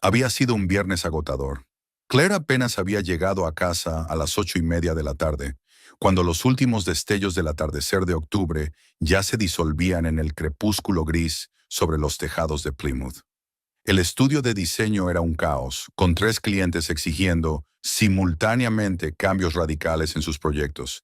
Había sido un viernes agotador. Claire apenas había llegado a casa a las 8:30 de la tarde, cuando los últimos destellos del atardecer de octubre ya se disolvían en el crepúsculo gris sobre los tejados de Plymouth. El estudio de diseño era un caos, con 3 clientes exigiendo simultáneamente cambios radicales en sus proyectos.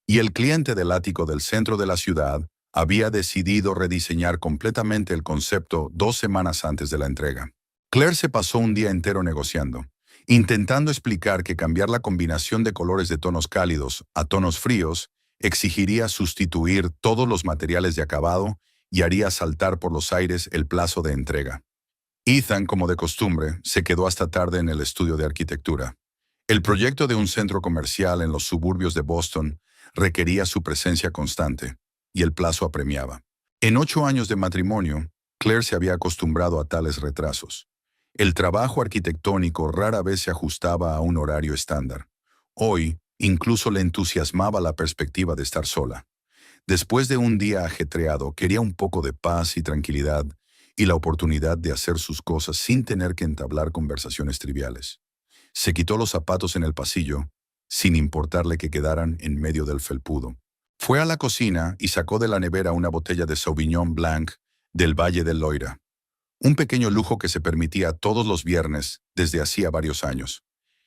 Y el cliente del ático del centro de la ciudad había decidido rediseñar completamente el concepto 2 semanas antes de la entrega. Claire se pasó un día entero negociando, intentando explicar que cambiar la combinación de colores de tonos cálidos a tonos fríos exigiría sustituir todos los materiales de acabado y haría saltar por los aires el plazo de entrega. Ethan, como de costumbre, se quedó hasta tarde en el estudio de arquitectura. El proyecto de un centro comercial en los suburbios de Boston requería su presencia constante, y el plazo apremiaba. En 8 años de matrimonio, Claire se había acostumbrado a tales retrasos. El trabajo arquitectónico rara vez se ajustaba a un horario estándar. Hoy, incluso le entusiasmaba la perspectiva de estar sola. Después de un día ajetreado, quería un poco de paz y tranquilidad y la oportunidad de hacer sus cosas sin tener que entablar conversaciones triviales. Se quitó los zapatos en el pasillo, sin importarle que quedaran en medio del felpudo. Fue a la cocina y sacó de la nevera una botella de Sauvignon Blanc del Valle del Loira, un pequeño lujo que se permitía todos los viernes desde hacía varios años.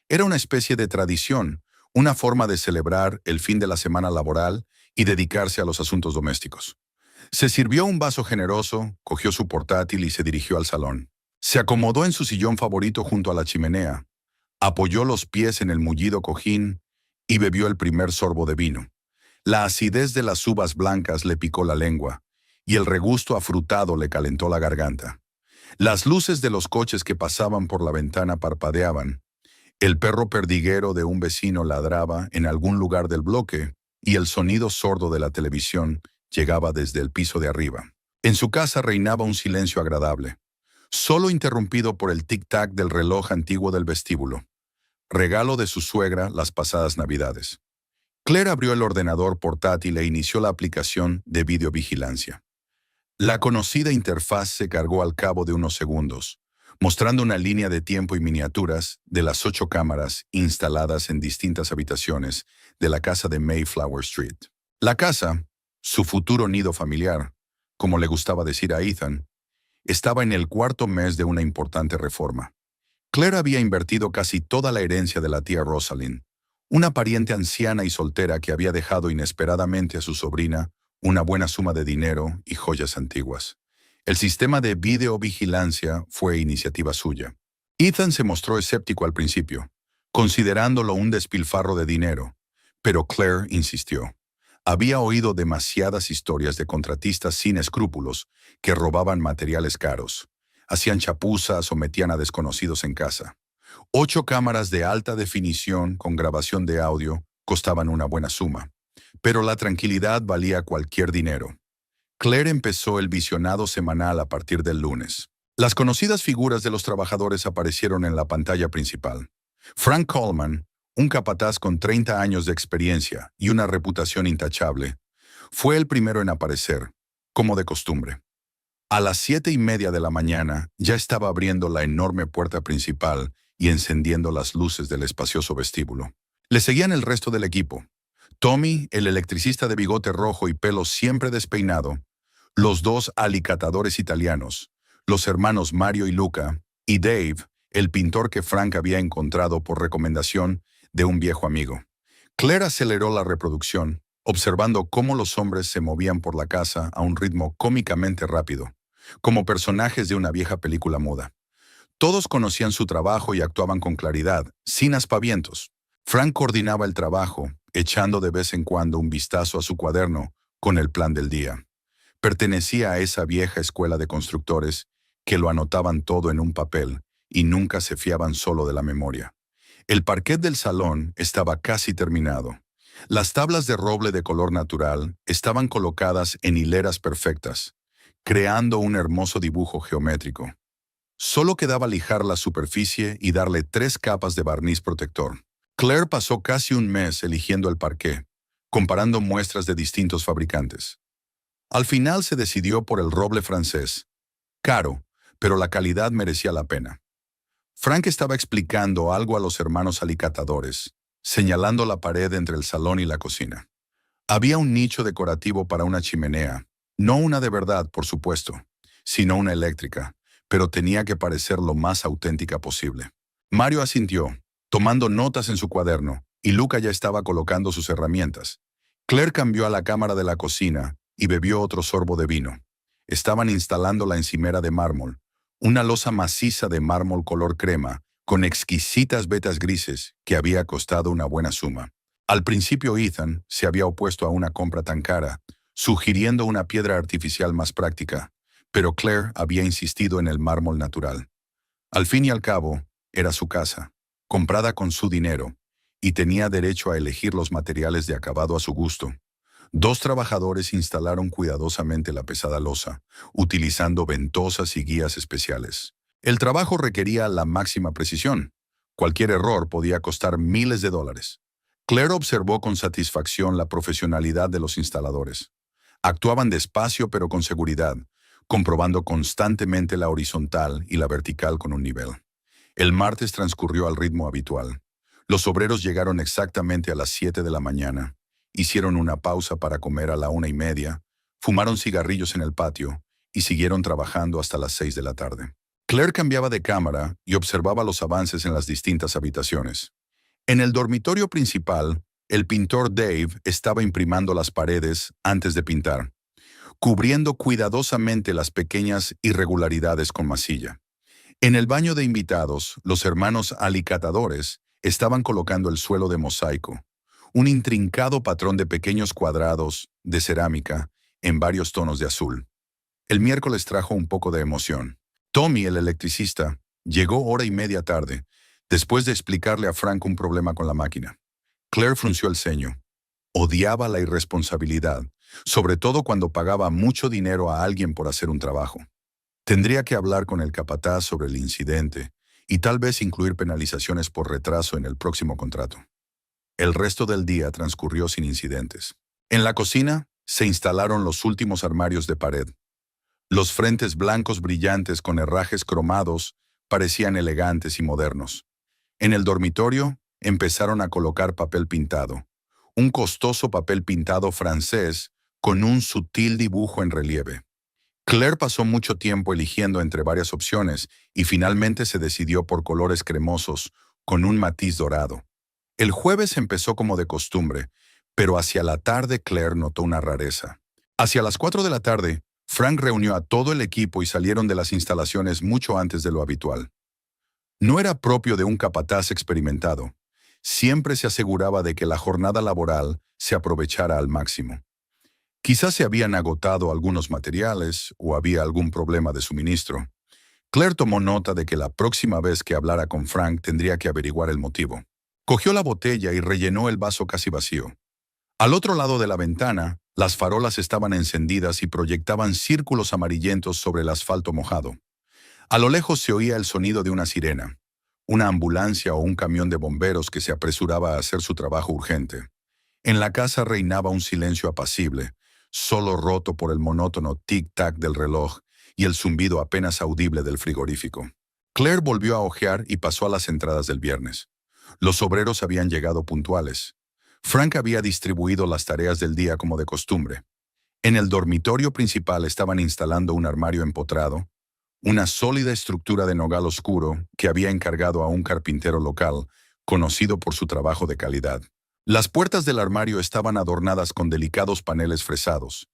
Era una especie de tradición, una forma de celebrar el fin de la semana laboral y dedicarse a los asuntos domésticos. Se sirvió un vaso generoso, cogió su portátil y se dirigió al salón. Se acomodó en su sillón favorito junto a la chimenea, apoyó los pies en el mullido cojín y bebió el primer sorbo de vino. La acidez de las uvas blancas le picó la lengua y el regusto afrutado le calentó la garganta. Las luces de los coches que pasaban por la ventana parpadeaban. El perro perdiguero de un vecino ladraba en algún lugar del bloque y el sonido sordo de la televisión llegaba desde el piso de arriba. En su casa reinaba un silencio agradable, solo interrumpido por el tic-tac del reloj antiguo del vestíbulo, regalo de su suegra las pasadas Navidades. Claire abrió el ordenador portátil e inició la aplicación de videovigilancia. La conocida interfaz se cargó al cabo de unos segundos, mostrando una línea de tiempo y miniaturas de las 8 cámaras instaladas en distintas habitaciones de la casa de Mayflower Street. La casa, su futuro nido familiar, como le gustaba decir a Ethan, estaba en el 4.er mes de una importante reforma. Claire había invertido casi toda la herencia de la tía Rosalind, una pariente anciana y soltera que había dejado inesperadamente a su sobrina una buena suma de dinero y joyas antiguas. El sistema de videovigilancia fue iniciativa suya. Ethan se mostró escéptico al principio, considerándolo un despilfarro de dinero, pero Claire insistió. Había oído demasiadas historias de contratistas sin escrúpulos que robaban materiales caros, hacían chapuzas o metían a desconocidos en casa. 8 cámaras de alta definición con grabación de audio costaban una buena suma, pero la tranquilidad valía cualquier dinero. Claire empezó el visionado semanal a partir del lunes. Las conocidas figuras de los trabajadores aparecieron en la pantalla principal. Frank Coleman, un capataz con 30 años de experiencia y una reputación intachable, fue el primero en aparecer, como de costumbre. A las 7:30 de la mañana ya estaba abriendo la enorme puerta principal y encendiendo las luces del espacioso vestíbulo. Le seguían el resto del equipo. Tommy, el electricista de bigote rojo y pelo siempre despeinado, los 2 alicatadores italianos, los hermanos Mario y Luca, y Dave, el pintor que Frank había encontrado por recomendación de un viejo amigo. Claire aceleró la reproducción, observando cómo los hombres se movían por la casa a un ritmo cómicamente rápido, como personajes de una vieja película muda. Todos conocían su trabajo y actuaban con claridad, sin aspavientos. Frank coordinaba el trabajo, echando de vez en cuando un vistazo a su cuaderno con el plan del día. Pertenecía a esa vieja escuela de constructores que lo anotaban todo en un papel y nunca se fiaban solo de la memoria. El parquet del salón estaba casi terminado. Las tablas de roble de color natural estaban colocadas en hileras perfectas, creando un hermoso dibujo geométrico. Solo quedaba lijar la superficie y darle 3 capas de barniz protector. Claire pasó casi un mes eligiendo el parqué, comparando muestras de distintos fabricantes. Al final se decidió por el roble francés. Caro, pero la calidad merecía la pena. Frank estaba explicando algo a los hermanos alicatadores, señalando la pared entre el salón y la cocina. Había un nicho decorativo para una chimenea, no una de verdad, por supuesto, sino una eléctrica, pero tenía que parecer lo más auténtica posible. Mario asintió, tomando notas en su cuaderno, y Luca ya estaba colocando sus herramientas. Claire cambió a la cámara de la cocina y bebió otro sorbo de vino. Estaban instalando la encimera de mármol, una losa maciza de mármol color crema, con exquisitas vetas grises que había costado una buena suma. Al principio Ethan se había opuesto a una compra tan cara, sugiriendo una piedra artificial más práctica, pero Claire había insistido en el mármol natural. Al fin y al cabo, era su casa, comprada con su dinero, y tenía derecho a elegir los materiales de acabado a su gusto. Dos trabajadores instalaron cuidadosamente la pesada losa, utilizando ventosas y guías especiales. El trabajo requería la máxima precisión. Cualquier error podía costar miles de dólares. Claire observó con satisfacción la profesionalidad de los instaladores. Actuaban despacio pero con seguridad, comprobando constantemente la horizontal y la vertical con un nivel. El martes transcurrió al ritmo habitual. Los obreros llegaron exactamente a las 7 de la mañana, hicieron una pausa para comer a la 1:30, fumaron cigarrillos en el patio y siguieron trabajando hasta las 6 de la tarde. Claire cambiaba de cámara y observaba los avances en las distintas habitaciones. En el dormitorio principal, el pintor Dave estaba imprimando las paredes antes de pintar, cubriendo cuidadosamente las pequeñas irregularidades con masilla. En el baño de invitados, los hermanos alicatadores estaban colocando el suelo de mosaico, un intrincado patrón de pequeños cuadrados de cerámica en varios tonos de azul. El miércoles trajo un poco de emoción. Tommy, el electricista, llegó 1:30 tarde, después de explicarle a Frank un problema con la máquina. Claire frunció el ceño. Odiaba la irresponsabilidad, sobre todo cuando pagaba mucho dinero a alguien por hacer un trabajo. Tendría que hablar con el capataz sobre el incidente y tal vez incluir penalizaciones por retraso en el próximo contrato. El resto del día transcurrió sin incidentes. En la cocina se instalaron los últimos armarios de pared. Los frentes blancos brillantes con herrajes cromados parecían elegantes y modernos. En el dormitorio empezaron a colocar papel pintado, un costoso papel pintado francés con un sutil dibujo en relieve. Claire pasó mucho tiempo eligiendo entre varias opciones y finalmente se decidió por colores cremosos con un matiz dorado. El jueves empezó como de costumbre, pero hacia la tarde Claire notó una rareza. Hacia las 4 de la tarde, Frank reunió a todo el equipo y salieron de las instalaciones mucho antes de lo habitual. No era propio de un capataz experimentado. Siempre se aseguraba de que la jornada laboral se aprovechara al máximo. Quizás se habían agotado algunos materiales o había algún problema de suministro. Claire tomó nota de que la próxima vez que hablara con Frank tendría que averiguar el motivo. Cogió la botella y rellenó el vaso casi vacío. Al otro lado de la ventana, las farolas estaban encendidas y proyectaban círculos amarillentos sobre el asfalto mojado. A lo lejos se oía el sonido de una sirena, una ambulancia o un camión de bomberos que se apresuraba a hacer su trabajo urgente. En la casa reinaba un silencio apacible, solo roto por el monótono tic-tac del reloj y el zumbido apenas audible del frigorífico. Claire volvió a ojear y pasó a las entradas del viernes. Los obreros habían llegado puntuales. Frank había distribuido las tareas del día como de costumbre. En el dormitorio principal estaban instalando un armario empotrado, una sólida estructura de nogal oscuro que había encargado a un carpintero local, conocido por su trabajo de calidad. Las puertas del armario estaban adornadas con delicados paneles fresados,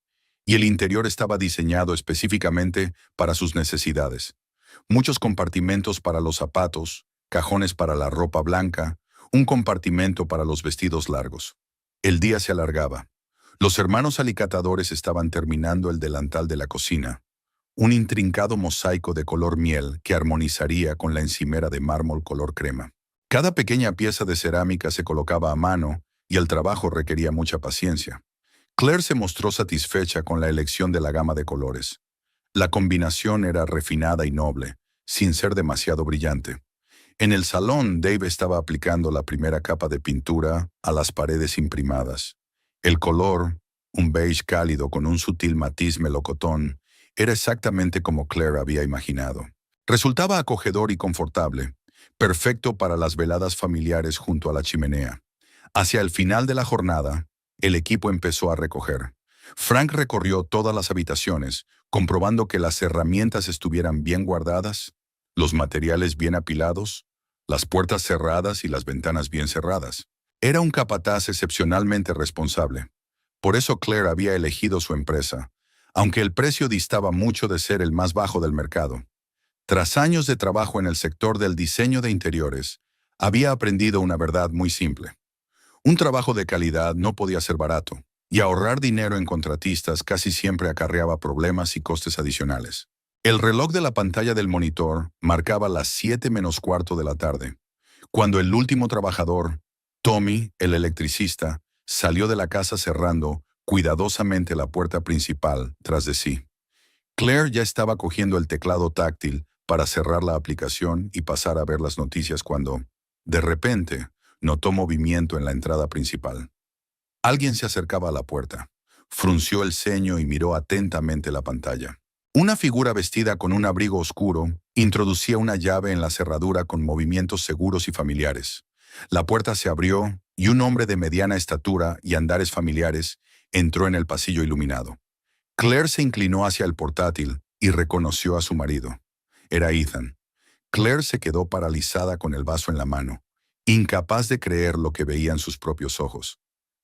y el interior estaba diseñado específicamente para sus necesidades. Muchos compartimentos para los zapatos, cajones para la ropa blanca, un compartimento para los vestidos largos. El día se alargaba. Los hermanos alicatadores estaban terminando el delantal de la cocina, un intrincado mosaico de color miel que armonizaría con la encimera de mármol color crema. Cada pequeña pieza de cerámica se colocaba a mano y el trabajo requería mucha paciencia. Claire se mostró satisfecha con la elección de la gama de colores. La combinación era refinada y noble, sin ser demasiado brillante. En el salón, Dave estaba aplicando la primera capa de pintura a las paredes imprimadas. El color, un beige cálido con un sutil matiz melocotón, era exactamente como Claire había imaginado. Resultaba acogedor y confortable, perfecto para las veladas familiares junto a la chimenea. Hacia el final de la jornada, el equipo empezó a recoger. Frank recorrió todas las habitaciones, comprobando que las herramientas estuvieran bien guardadas, los materiales bien apilados, las puertas cerradas y las ventanas bien cerradas. Era un capataz excepcionalmente responsable. Por eso Claire había elegido su empresa, aunque el precio distaba mucho de ser el más bajo del mercado. Tras años de trabajo en el sector del diseño de interiores, había aprendido una verdad muy simple. Un trabajo de calidad no podía ser barato, y ahorrar dinero en contratistas casi siempre acarreaba problemas y costes adicionales. El reloj de la pantalla del monitor marcaba las 7 menos cuarto de la tarde, cuando el último trabajador, Tommy, el electricista, salió de la casa cerrando cuidadosamente la puerta principal tras de sí. Claire ya estaba cogiendo el teclado táctil para cerrar la aplicación y pasar a ver las noticias cuando, de repente, notó movimiento en la entrada principal. Alguien se acercaba a la puerta. Frunció el ceño y miró atentamente la pantalla. Una figura vestida con un abrigo oscuro introducía una llave en la cerradura con movimientos seguros y familiares. La puerta se abrió y un hombre de mediana estatura y andares familiares entró en el pasillo iluminado. Claire se inclinó hacia el portátil y reconoció a su marido. Era Ethan. Claire se quedó paralizada con el vaso en la mano, incapaz de creer lo que veía en sus propios ojos.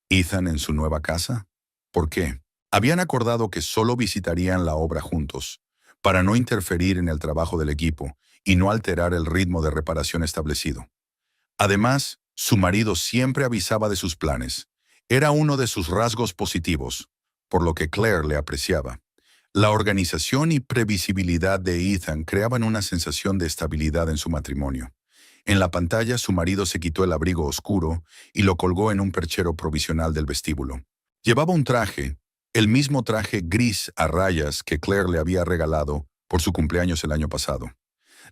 ¿Ethan en su nueva casa? ¿Por qué? Habían acordado que solo visitarían la obra juntos, para no interferir en el trabajo del equipo y no alterar el ritmo de reparación establecido. Además, su marido siempre avisaba de sus planes. Era uno de sus rasgos positivos, por lo que Claire le apreciaba. La organización y previsibilidad de Ethan creaban una sensación de estabilidad en su matrimonio. En la pantalla, su marido se quitó el abrigo oscuro y lo colgó en un perchero provisional del vestíbulo. Llevaba un traje, el mismo traje gris a rayas que Claire le había regalado por su cumpleaños el año pasado.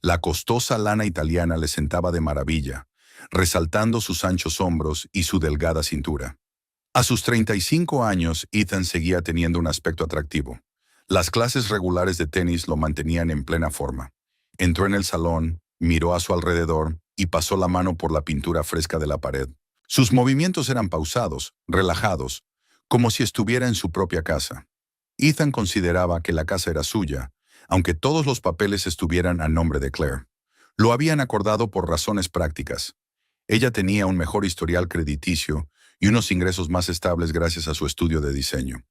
La costosa lana italiana le sentaba de maravilla, resaltando sus anchos hombros y su delgada cintura. A sus 35 años, Ethan seguía teniendo un aspecto atractivo. Las clases regulares de tenis lo mantenían en plena forma. Entró en el salón, miró a su alrededor y pasó la mano por la pintura fresca de la pared. Sus movimientos eran pausados, relajados, como si estuviera en su propia casa. Ethan consideraba que la casa era suya, aunque todos los papeles estuvieran a nombre de Claire. Lo habían acordado por razones prácticas. Ella tenía un mejor historial crediticio y unos ingresos más estables gracias a su estudio de diseño.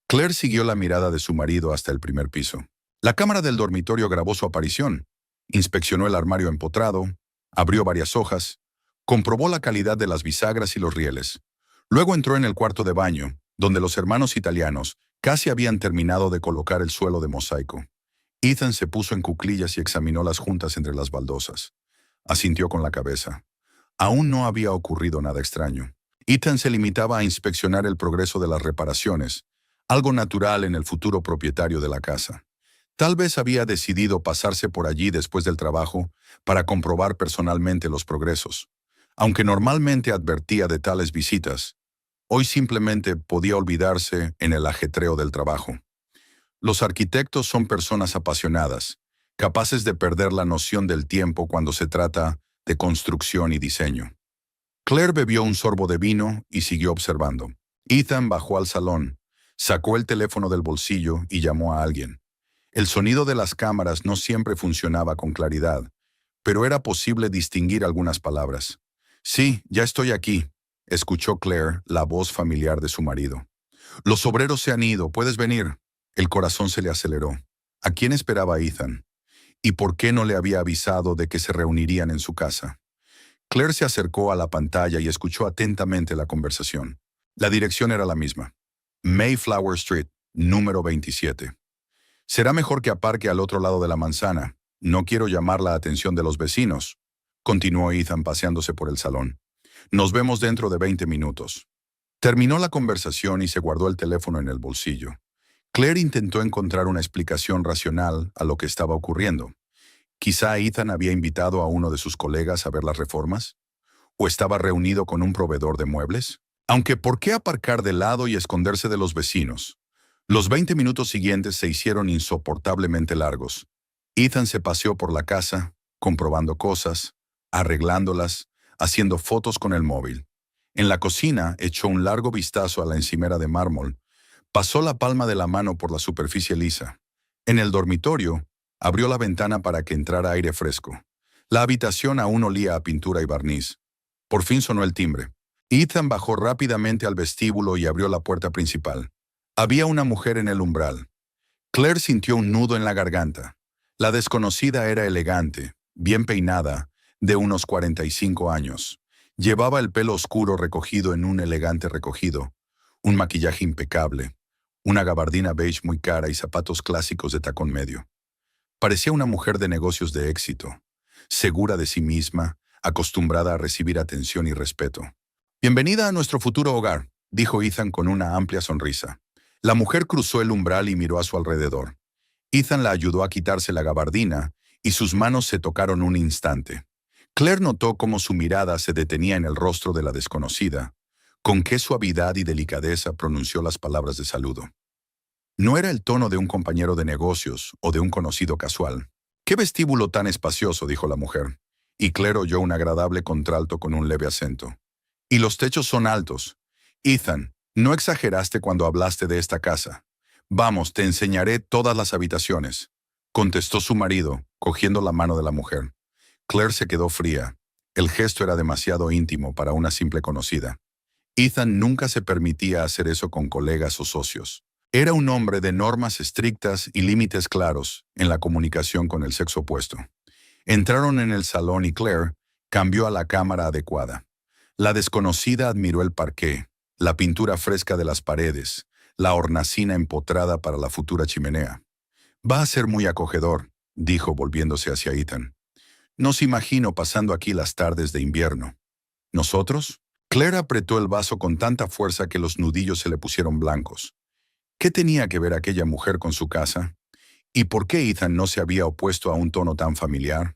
Claire siguió la mirada de su marido hasta el primer piso. La cámara del dormitorio grabó su aparición. Inspeccionó el armario empotrado, abrió varias hojas, comprobó la calidad de las bisagras y los rieles. Luego entró en el cuarto de baño, donde los hermanos italianos casi habían terminado de colocar el suelo de mosaico. Ethan se puso en cuclillas y examinó las juntas entre las baldosas. Asintió con la cabeza. Aún no había ocurrido nada extraño. Ethan se limitaba a inspeccionar el progreso de las reparaciones, algo natural en el futuro propietario de la casa. Tal vez había decidido pasarse por allí después del trabajo para comprobar personalmente los progresos. Aunque normalmente advertía de tales visitas, hoy simplemente podía olvidarse en el ajetreo del trabajo. Los arquitectos son personas apasionadas, capaces de perder la noción del tiempo cuando se trata de construcción y diseño. Claire bebió un sorbo de vino y siguió observando. Ethan bajó al salón, sacó el teléfono del bolsillo y llamó a alguien. El sonido de las cámaras no siempre funcionaba con claridad, pero era posible distinguir algunas palabras. «Sí, ya estoy aquí», escuchó Claire la voz familiar de su marido. «Los obreros se han ido, ¿puedes venir?» El corazón se le aceleró. ¿A quién esperaba Ethan? ¿Y por qué no le había avisado de que se reunirían en su casa? Claire se acercó a la pantalla y escuchó atentamente la conversación. La dirección era la misma. Mayflower Street, número 27. «Será mejor que aparque al otro lado de la manzana. No quiero llamar la atención de los vecinos», continuó Ethan paseándose por el salón. «Nos vemos dentro de 20 minutos». Terminó la conversación y se guardó el teléfono en el bolsillo. Claire intentó encontrar una explicación racional a lo que estaba ocurriendo. Quizá Ethan había invitado a uno de sus colegas a ver las reformas, o estaba reunido con un proveedor de muebles. Aunque ¿por qué aparcar de lado y esconderse de los vecinos? Los 20 minutos siguientes se hicieron insoportablemente largos. Ethan se paseó por la casa, comprobando cosas, arreglándolas, haciendo fotos con el móvil. En la cocina echó un largo vistazo a la encimera de mármol. Pasó la palma de la mano por la superficie lisa. En el dormitorio, abrió la ventana para que entrara aire fresco. La habitación aún olía a pintura y barniz. Por fin sonó el timbre. Ethan bajó rápidamente al vestíbulo y abrió la puerta principal. Había una mujer en el umbral. Claire sintió un nudo en la garganta. La desconocida era elegante, bien peinada, de unos 45 años. Llevaba el pelo oscuro recogido en un elegante recogido, un maquillaje impecable, una gabardina beige muy cara y zapatos clásicos de tacón medio. Parecía una mujer de negocios de éxito, segura de sí misma, acostumbrada a recibir atención y respeto. «Bienvenida a nuestro futuro hogar», dijo Ethan con una amplia sonrisa. La mujer cruzó el umbral y miró a su alrededor. Ethan la ayudó a quitarse la gabardina y sus manos se tocaron un instante. Claire notó cómo su mirada se detenía en el rostro de la desconocida, con qué suavidad y delicadeza pronunció las palabras de saludo. No era el tono de un compañero de negocios o de un conocido casual. «¡Qué vestíbulo tan espacioso!», dijo la mujer, y Claire oyó un agradable contralto con un leve acento. «Y los techos son altos. Ethan, no exageraste cuando hablaste de esta casa. Vamos, te enseñaré todas las habitaciones», contestó su marido, cogiendo la mano de la mujer. Claire se quedó fría. El gesto era demasiado íntimo para una simple conocida. Ethan nunca se permitía hacer eso con colegas o socios. Era un hombre de normas estrictas y límites claros en la comunicación con el sexo opuesto. Entraron en el salón y Claire cambió a la cámara adecuada. La desconocida admiró el parqué, la pintura fresca de las paredes, la hornacina empotrada para la futura chimenea. «Va a ser muy acogedor», dijo volviéndose hacia Ethan. «Nos imagino pasando aquí las tardes de invierno». «¿Nosotros?». Claire apretó el vaso con tanta fuerza que los nudillos se le pusieron blancos. ¿Qué tenía que ver aquella mujer con su casa? ¿Y por qué Ethan no se había opuesto a un tono tan familiar?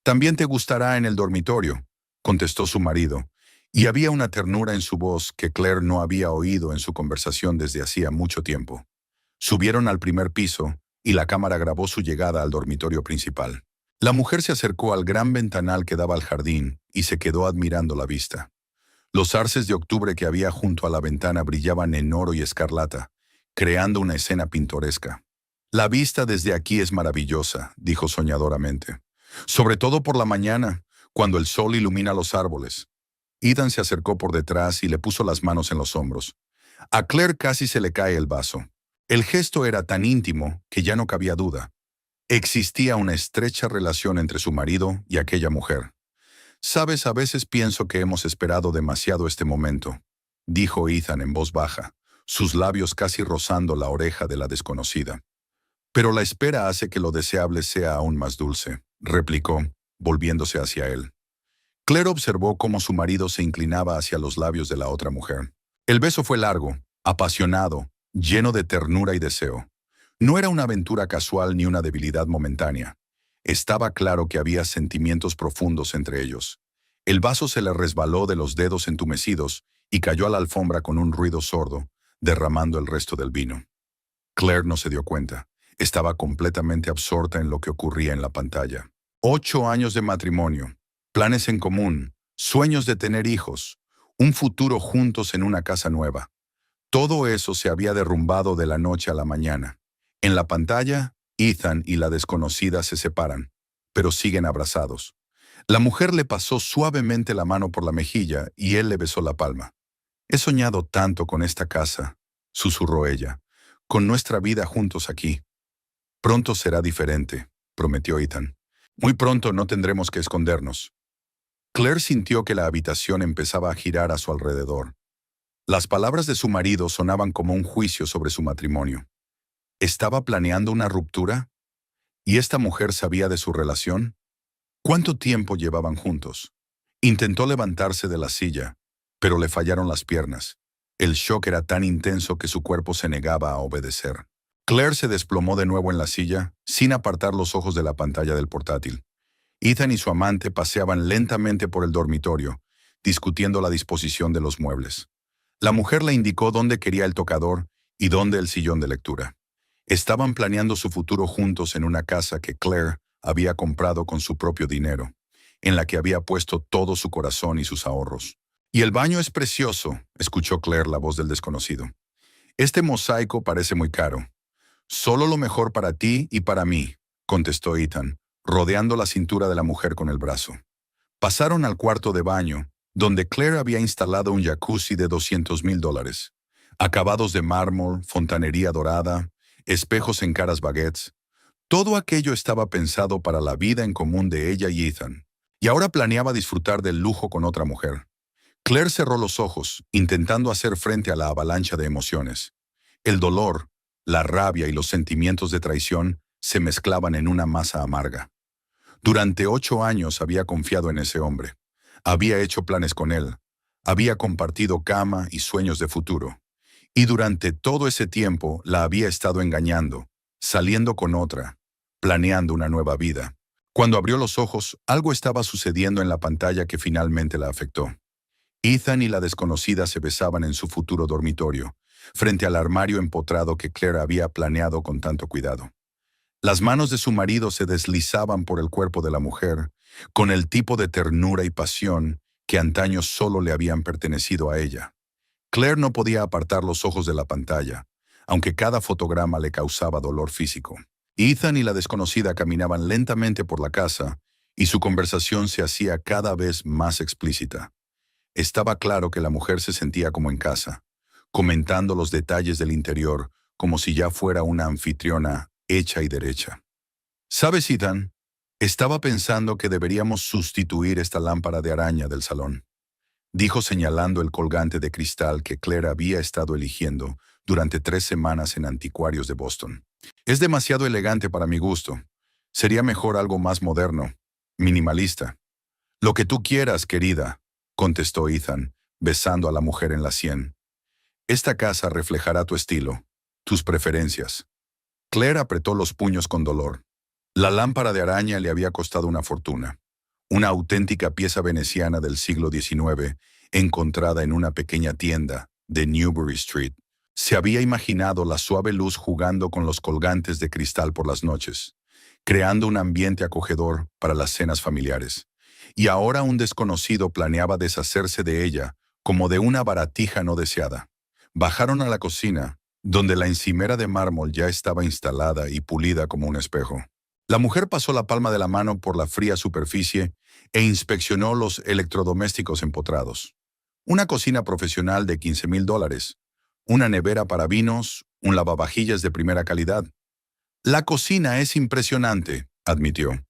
«También te gustará en el dormitorio», contestó su marido, y había una ternura en su voz que Claire no había oído en su conversación desde hacía mucho tiempo. Subieron al primer piso y la cámara grabó su llegada al dormitorio principal. La mujer se acercó al gran ventanal que daba al jardín y se quedó admirando la vista. Los arces de octubre que había junto a la ventana brillaban en oro y escarlata, creando una escena pintoresca. «La vista desde aquí es maravillosa», dijo soñadoramente. «Sobre todo por la mañana, cuando el sol ilumina los árboles». Ethan se acercó por detrás y le puso las manos en los hombros. A Claire casi se le cae el vaso. El gesto era tan íntimo que ya no cabía duda. Existía una estrecha relación entre su marido y aquella mujer. «Sabes, a veces pienso que hemos esperado demasiado este momento», dijo Ethan en voz baja, sus labios casi rozando la oreja de la desconocida. «Pero la espera hace que lo deseable sea aún más dulce», replicó, volviéndose hacia él. Claire observó cómo su marido se inclinaba hacia los labios de la otra mujer. El beso fue largo, apasionado, lleno de ternura y deseo. No era una aventura casual ni una debilidad momentánea. Estaba claro que había sentimientos profundos entre ellos. El vaso se le resbaló de los dedos entumecidos y cayó a la alfombra con un ruido sordo, derramando el resto del vino. Claire no se dio cuenta. Estaba completamente absorta en lo que ocurría en la pantalla. 8 años de matrimonio, planes en común, sueños de tener hijos, un futuro juntos en una casa nueva. Todo eso se había derrumbado de la noche a la mañana. En la pantalla, Ethan y la desconocida se separan, pero siguen abrazados. La mujer le pasó suavemente la mano por la mejilla y él le besó la palma. «He soñado tanto con esta casa», susurró ella, «con nuestra vida juntos aquí». «Pronto será diferente», prometió Ethan. «Muy pronto no tendremos que escondernos». Claire sintió que la habitación empezaba a girar a su alrededor. Las palabras de su marido sonaban como un juicio sobre su matrimonio. ¿Estaba planeando una ruptura? ¿Y esta mujer sabía de su relación? ¿Cuánto tiempo llevaban juntos? Intentó levantarse de la silla, pero le fallaron las piernas. El shock era tan intenso que su cuerpo se negaba a obedecer. Claire se desplomó de nuevo en la silla, sin apartar los ojos de la pantalla del portátil. Ethan y su amante paseaban lentamente por el dormitorio, discutiendo la disposición de los muebles. La mujer le indicó dónde quería el tocador y dónde el sillón de lectura. Estaban planeando su futuro juntos en una casa que Claire había comprado con su propio dinero. en la que había puesto todo su corazón y sus ahorros. «Y el baño es precioso», escuchó Claire la voz del desconocido. «Este mosaico parece muy caro». «Solo lo mejor para ti y para mí», contestó Ethan, rodeando la cintura de la mujer con el brazo. Pasaron al cuarto de baño, donde Claire había instalado un jacuzzi de $200,000. Acabados de mármol, fontanería dorada, espejos en caras baguettes. Todo aquello estaba pensado para la vida en común de ella y Ethan. Y ahora planeaba disfrutar del lujo con otra mujer. Claire cerró los ojos, intentando hacer frente a la avalancha de emociones. El dolor, la rabia y los sentimientos de traición se mezclaban en una masa amarga. Durante 8 años había confiado en ese hombre. Había hecho planes con él. Había compartido cama y sueños de futuro. Y durante todo ese tiempo la había estado engañando, saliendo con otra, planeando una nueva vida. Cuando abrió los ojos, algo estaba sucediendo en la pantalla que finalmente la afectó. Ethan y la desconocida se besaban en su futuro dormitorio, frente al armario empotrado que Claire había planeado con tanto cuidado. Las manos de su marido se deslizaban por el cuerpo de la mujer, con el tipo de ternura y pasión que antaño solo le habían pertenecido a ella. Claire no podía apartar los ojos de la pantalla, aunque cada fotograma le causaba dolor físico. Ethan y la desconocida caminaban lentamente por la casa, y su conversación se hacía cada vez más explícita. Estaba claro que la mujer se sentía como en casa, comentando los detalles del interior, como si ya fuera una anfitriona hecha y derecha. «¿Sabes, Ethan? Estaba pensando que deberíamos sustituir esta lámpara de araña del salón», dijo señalando el colgante de cristal que Claire había estado eligiendo durante 3 semanas en anticuarios de Boston. «Es demasiado elegante para mi gusto. Sería mejor algo más moderno, minimalista». «Lo que tú quieras, querida», contestó Ethan, besando a la mujer en la sien. «Esta casa reflejará tu estilo, tus preferencias». Claire apretó los puños con dolor. La lámpara de araña le había costado una fortuna. Una auténtica pieza veneciana del siglo XIX, encontrada en una pequeña tienda de Newbury Street. Se había imaginado la suave luz jugando con los colgantes de cristal por las noches, creando un ambiente acogedor para las cenas familiares. Y ahora un desconocido planeaba deshacerse de ella como de una baratija no deseada. Bajaron a la cocina, donde la encimera de mármol ya estaba instalada y pulida como un espejo. La mujer pasó la palma de la mano por la fría superficie e inspeccionó los electrodomésticos empotrados. Una cocina profesional de $15,000, una nevera para vinos, un lavavajillas de primera calidad. «La cocina es impresionante», admitió,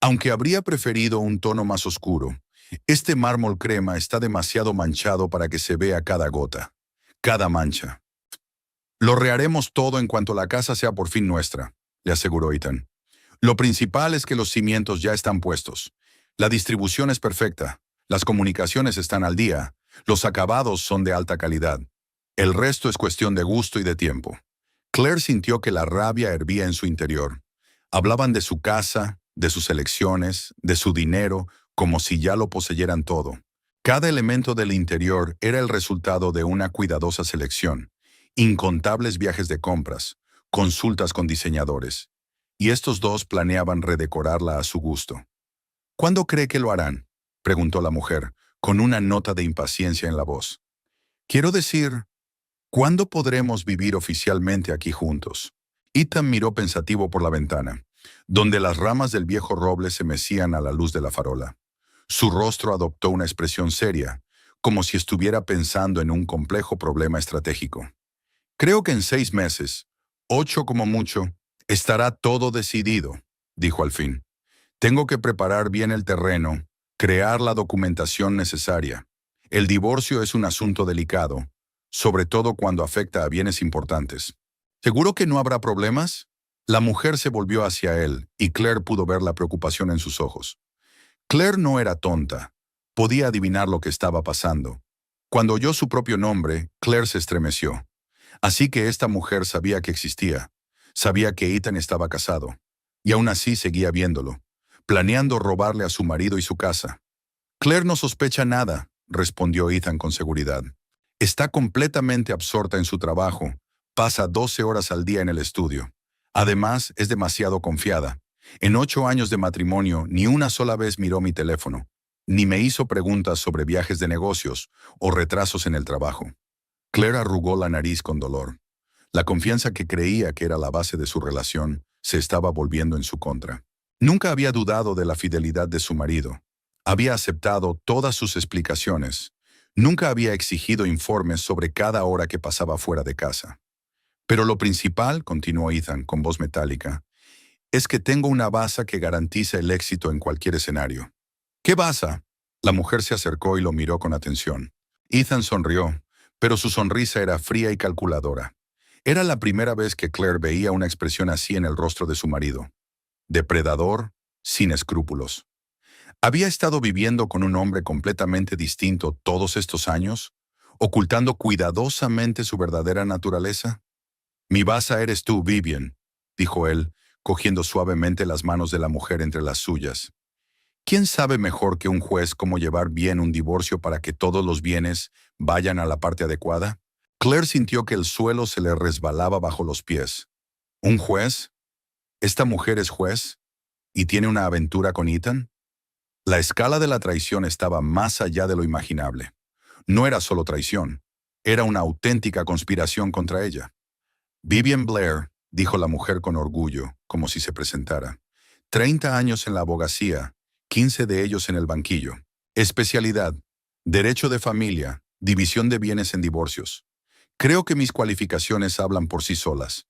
«aunque habría preferido un tono más oscuro. Este mármol crema está demasiado manchado para que se vea cada gota, cada mancha». «Lo reharemos todo en cuanto la casa sea por fin nuestra», le aseguró Ethan. «Lo principal es que los cimientos ya están puestos. La distribución es perfecta, las comunicaciones están al día, los acabados son de alta calidad. El resto es cuestión de gusto y de tiempo». Claire sintió que la rabia hervía en su interior. Hablaban de su casa, de sus elecciones, de su dinero, como si ya lo poseyeran todo. Cada elemento del interior era el resultado de una cuidadosa selección. Incontables viajes de compras, consultas con diseñadores. Y estos dos planeaban redecorarla a su gusto. «¿Cuándo cree que lo harán?», preguntó la mujer, con una nota de impaciencia en la voz. «Quiero decir, ¿cuándo podremos vivir oficialmente aquí juntos?». Ethan miró pensativo por la ventana, donde las ramas del viejo roble se mecían a la luz de la farola. Su rostro adoptó una expresión seria, como si estuviera pensando en un complejo problema estratégico. «Creo que en 6 meses, 8 como mucho, estará todo decidido», dijo al fin. «Tengo que preparar bien el terreno, crear la documentación necesaria. El divorcio es un asunto delicado, sobre todo cuando afecta a bienes importantes». «¿Seguro que no habrá problemas?». La mujer se volvió hacia él y Claire pudo ver la preocupación en sus ojos. Claire no era tonta. Podía adivinar lo que estaba pasando. Cuando oyó su propio nombre, Claire se estremeció. Así que esta mujer sabía que existía. Sabía que Ethan estaba casado. Y aún así seguía viéndolo, planeando robarle a su marido y su casa. «Claire no sospecha nada», respondió Ethan con seguridad. «Está completamente absorta en su trabajo. Pasa 12 horas al día en el estudio. Además, es demasiado confiada. En 8 años de matrimonio, ni una sola vez miró mi teléfono, ni me hizo preguntas sobre viajes de negocios o retrasos en el trabajo. Claire arrugó la nariz con dolor. La confianza que creía que era la base de su relación se estaba volviendo en su contra. Nunca había dudado de la fidelidad de su marido. Había aceptado todas sus explicaciones. Nunca había exigido informes sobre cada hora que pasaba fuera de casa. Pero lo principal, continuó Ethan con voz metálica, es que tengo una base que garantiza el éxito en cualquier escenario. ¿Qué base? La mujer se acercó y lo miró con atención. Ethan sonrió, pero su sonrisa era fría y calculadora. Era la primera vez que Claire veía una expresión así en el rostro de su marido. Depredador, sin escrúpulos. ¿Había estado viviendo con un hombre completamente distinto todos estos años, ocultando cuidadosamente su verdadera naturaleza? Mi base eres tú, Vivian, dijo él, cogiendo suavemente las manos de la mujer entre las suyas. ¿Quién sabe mejor que un juez cómo llevar bien un divorcio para que todos los bienes vayan a la parte adecuada? Claire sintió que el suelo se le resbalaba bajo los pies. ¿Un juez? ¿Esta mujer es juez? ¿Y tiene una aventura con Ethan? La escala de la traición estaba más allá de lo imaginable. No era solo traición, era una auténtica conspiración contra ella. Vivian Blair, dijo la mujer con orgullo, como si se presentara. 30 años en la abogacía, 15 de ellos en el banquillo. Especialidad, derecho de familia, división de bienes en divorcios. Creo que mis cualificaciones hablan por sí solas.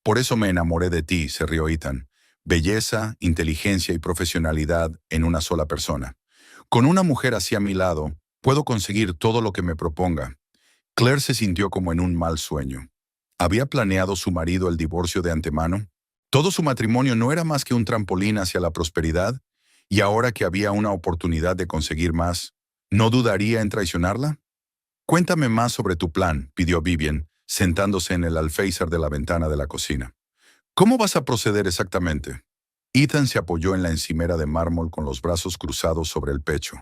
Por eso me enamoré de ti, se rió Ethan. Belleza, inteligencia y profesionalidad en una sola persona. Con una mujer así a mi lado, puedo conseguir todo lo que me proponga. Claire se sintió como en un mal sueño. ¿Había planeado su marido el divorcio de antemano? ¿Todo su matrimonio no era más que un trampolín hacia la prosperidad? Y ahora que había una oportunidad de conseguir más, ¿no dudaría en traicionarla? Cuéntame más sobre tu plan, pidió Vivian, sentándose en el alféizar de la ventana de la cocina. ¿Cómo vas a proceder exactamente? Ethan se apoyó en la encimera de mármol con los brazos cruzados sobre el pecho.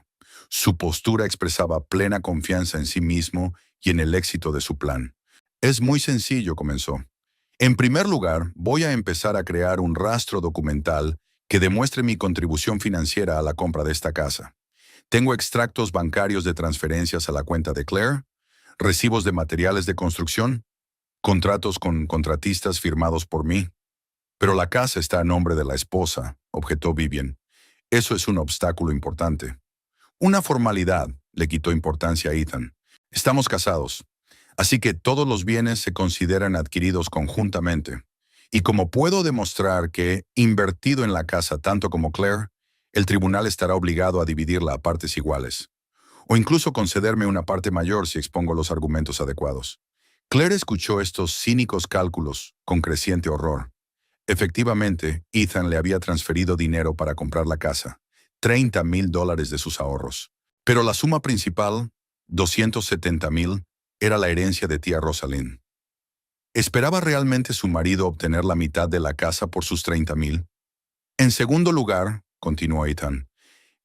Su postura expresaba plena confianza en sí mismo y en el éxito de su plan. Es muy sencillo, comenzó. En primer lugar, voy a empezar a crear un rastro documental que demuestre mi contribución financiera a la compra de esta casa. Tengo extractos bancarios de transferencias a la cuenta de Claire, recibos de materiales de construcción, contratos con contratistas firmados por mí. Pero la casa está a nombre de la esposa, objetó Vivian. Eso es un obstáculo importante. Una formalidad, le quitó importancia a Ethan. Estamos casados, así que todos los bienes se consideran adquiridos conjuntamente. Y como puedo demostrar que he invertido en la casa tanto como Claire, el tribunal estará obligado a dividirla a partes iguales. O incluso concederme una parte mayor si expongo los argumentos adecuados. Claire escuchó estos cínicos cálculos con creciente horror. Efectivamente, Ethan le había transferido dinero para comprar la casa, $30,000 de sus ahorros. Pero la suma principal, $270,000, era la herencia de tía Rosalind. ¿Esperaba realmente su marido obtener la mitad de la casa por sus 30,000? En segundo lugar, continuó Ethan,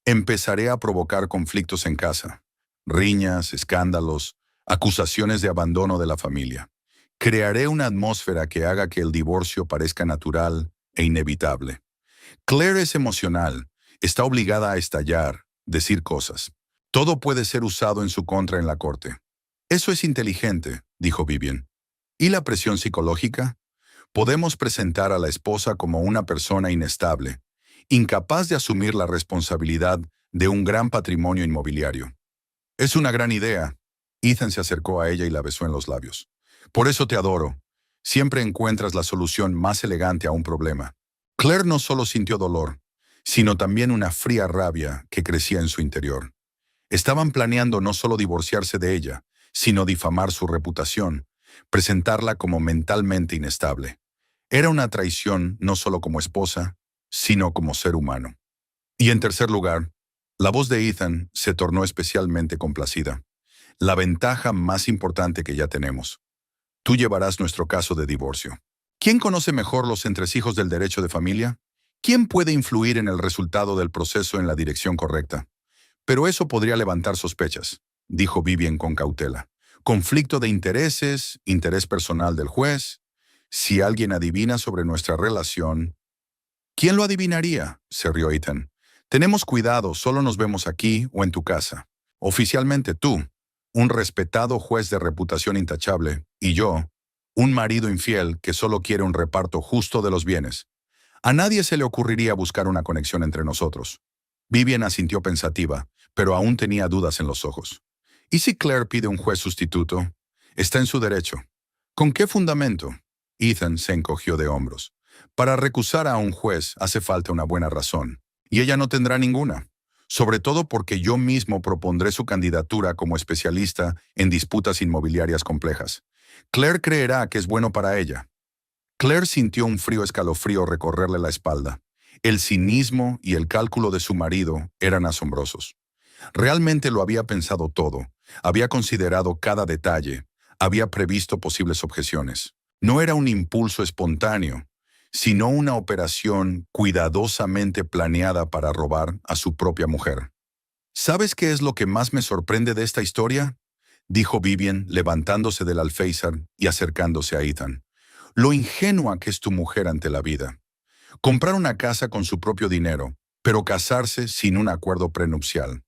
empezaré a provocar conflictos en casa. Riñas, escándalos, acusaciones de abandono de la familia. Crearé una atmósfera que haga que el divorcio parezca natural e inevitable. Claire es emocional, está obligada a estallar, decir cosas. Todo puede ser usado en su contra en la corte. Eso es inteligente, dijo Vivian. ¿Y la presión psicológica? Podemos presentar a la esposa como una persona inestable, incapaz de asumir la responsabilidad de un gran patrimonio inmobiliario. Es una gran idea. Ethan se acercó a ella y la besó en los labios. Por eso te adoro. Siempre encuentras la solución más elegante a un problema. Claire no solo sintió dolor, sino también una fría rabia que crecía en su interior. Estaban planeando no solo divorciarse de ella, sino difamar su reputación, presentarla como mentalmente inestable. Era una traición no solo como esposa, sino como ser humano. Y en tercer lugar, la voz de Ethan se tornó especialmente complacida. La ventaja más importante que ya tenemos. Tú llevarás nuestro caso de divorcio. ¿Quién conoce mejor los entresijos del derecho de familia? ¿Quién puede influir en el resultado del proceso en la dirección correcta? Pero eso podría levantar sospechas, dijo Vivian con cautela. Conflicto de intereses, interés personal del juez. Si alguien adivina sobre nuestra relación, ¿Quién lo adivinaría?, se rió Ethan. Tenemos cuidado, solo nos vemos aquí o en tu casa. Oficialmente tú, un respetado juez de reputación intachable, y yo, un marido infiel que solo quiere un reparto justo de los bienes. A nadie se le ocurriría buscar una conexión entre nosotros. Vivian asintió pensativa, pero aún tenía dudas en los ojos. ¿Y si Claire pide un juez sustituto? Está en su derecho. ¿Con qué fundamento? Ethan se encogió de hombros. Para recusar a un juez hace falta una buena razón, y ella no tendrá ninguna, sobre todo porque yo mismo propondré su candidatura como especialista en disputas inmobiliarias complejas. Claire creerá que es bueno para ella. Claire sintió un frío escalofrío recorrerle la espalda. El cinismo y el cálculo de su marido eran asombrosos. Realmente lo había pensado todo, había considerado cada detalle, había previsto posibles objeciones. No era un impulso espontáneo, sino una operación cuidadosamente planeada para robar a su propia mujer. ¿Sabes qué es lo que más me sorprende de esta historia?, dijo Vivian, levantándose del alféizar y acercándose a Ethan. Lo ingenua que es tu mujer ante la vida. Comprar una casa con su propio dinero, pero casarse sin un acuerdo prenupcial.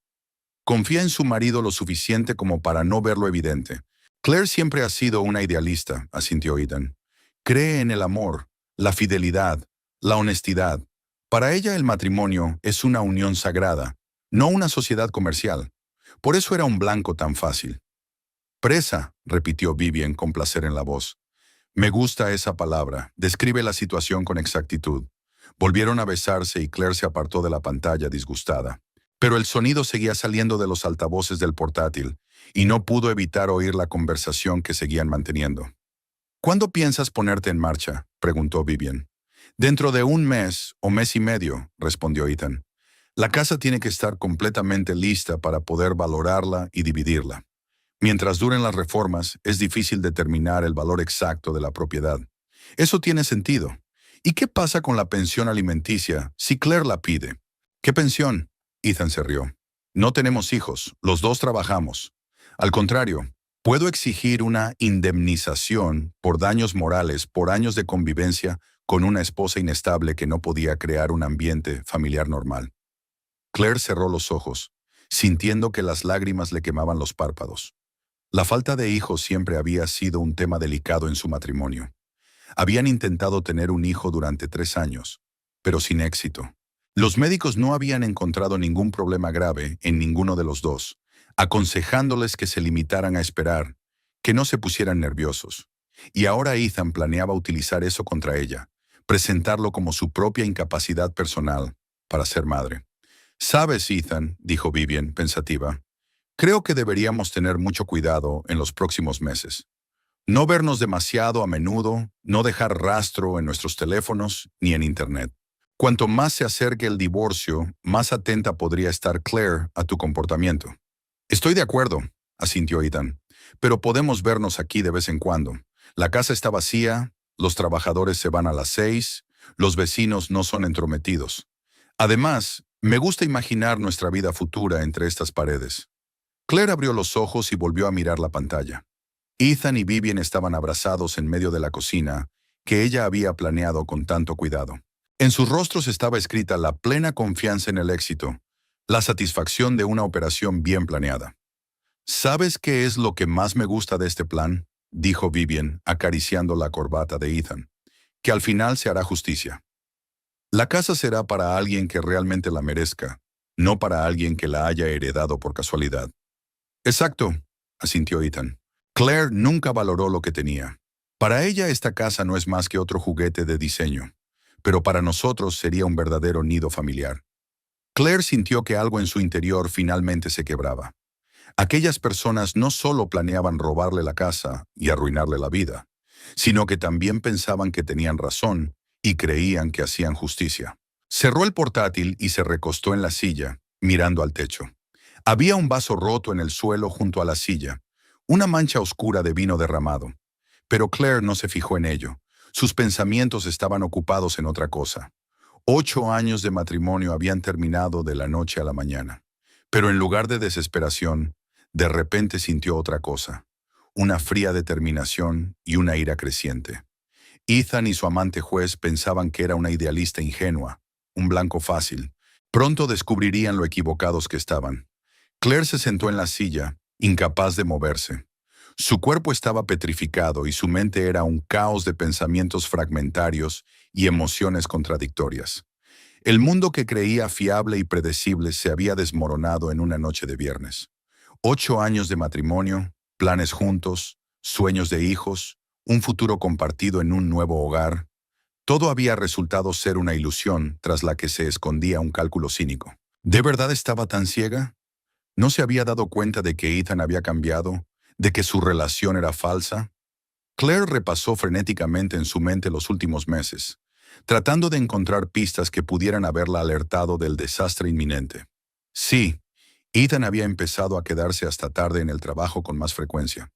Confía en su marido lo suficiente como para no ver lo evidente. Claire siempre ha sido una idealista, asintió Ethan. Cree en el amor, la fidelidad, la honestidad. Para ella el matrimonio es una unión sagrada, no una sociedad comercial. Por eso era un blanco tan fácil. Presa, repitió Vivian con placer en la voz. Me gusta esa palabra, describe la situación con exactitud. Volvieron a besarse y Claire se apartó de la pantalla disgustada. Pero el sonido seguía saliendo de los altavoces del portátil, y no pudo evitar oír la conversación que seguían manteniendo. ¿Cuándo piensas ponerte en marcha?, preguntó Vivian. Dentro de un mes o mes y medio, respondió Ethan. La casa tiene que estar completamente lista para poder valorarla y dividirla. Mientras duren las reformas, es difícil determinar el valor exacto de la propiedad. Eso tiene sentido. ¿Y qué pasa con la pensión alimenticia si Claire la pide? ¿Qué pensión? Ethan se rió. No tenemos hijos, los dos trabajamos. Al contrario, puedo exigir una indemnización por daños morales por años de convivencia con una esposa inestable que no podía crear un ambiente familiar normal. Claire cerró los ojos, sintiendo que las lágrimas le quemaban los párpados. La falta de hijos siempre había sido un tema delicado en su matrimonio. Habían intentado tener un hijo durante 3 años, pero sin éxito. Los médicos no habían encontrado ningún problema grave en ninguno de los dos, aconsejándoles que se limitaran a esperar, que no se pusieran nerviosos. Y ahora Ethan planeaba utilizar eso contra ella, presentarlo como su propia incapacidad personal para ser madre. «Sabes, Ethan», dijo Vivian, pensativa, «creo que deberíamos tener mucho cuidado en los próximos meses. No vernos demasiado a menudo, no dejar rastro en nuestros teléfonos ni en Internet. Cuanto más se acerque el divorcio, más atenta podría estar Claire a tu comportamiento». «Estoy de acuerdo», asintió Ethan, «pero podemos vernos aquí de vez en cuando. La casa está vacía, los trabajadores se van a las 6, los vecinos no son entrometidos. Además, me gusta imaginar nuestra vida futura entre estas paredes». Claire abrió los ojos y volvió a mirar la pantalla. Ethan y Vivian estaban abrazados en medio de la cocina, que ella había planeado con tanto cuidado. En sus rostros estaba escrita la plena confianza en el éxito, la satisfacción de una operación bien planeada. «¿Sabes qué es lo que más me gusta de este plan?», dijo Vivian, acariciando la corbata de Ethan. «Que al final se hará justicia. La casa será para alguien que realmente la merezca, no para alguien que la haya heredado por casualidad». «Exacto», asintió Ethan. «Claire nunca valoró lo que tenía. Para ella esta casa no es más que otro juguete de diseño, pero para nosotros sería un verdadero nido familiar». Claire sintió que algo en su interior finalmente se quebraba. Aquellas personas no solo planeaban robarle la casa y arruinarle la vida, sino que también pensaban que tenían razón y creían que hacían justicia. Cerró el portátil y se recostó en la silla, mirando al techo. Había un vaso roto en el suelo junto a la silla, una mancha oscura de vino derramado. Pero Claire no se fijó en ello. Sus pensamientos estaban ocupados en otra cosa. 8 años de matrimonio habían terminado de la noche a la mañana. Pero en lugar de desesperación, de repente sintió otra cosa, una fría determinación y una ira creciente. Ethan y su amante juez pensaban que era una idealista ingenua, un blanco fácil. Pronto descubrirían lo equivocados que estaban. Claire se sentó en la silla, incapaz de moverse. Su cuerpo estaba petrificado y su mente era un caos de pensamientos fragmentarios y emociones contradictorias. El mundo que creía fiable y predecible se había desmoronado en una noche de viernes. 8 años de matrimonio, planes juntos, sueños de hijos, un futuro compartido en un nuevo hogar. Todo había resultado ser una ilusión tras la que se escondía un cálculo cínico. ¿De verdad estaba tan ciega? ¿No se había dado cuenta de que Ethan había cambiado? ¿De que su relación era falsa? Claire repasó frenéticamente en su mente los últimos meses, tratando de encontrar pistas que pudieran haberla alertado del desastre inminente. Sí, Ethan había empezado a quedarse hasta tarde en el trabajo con más frecuencia.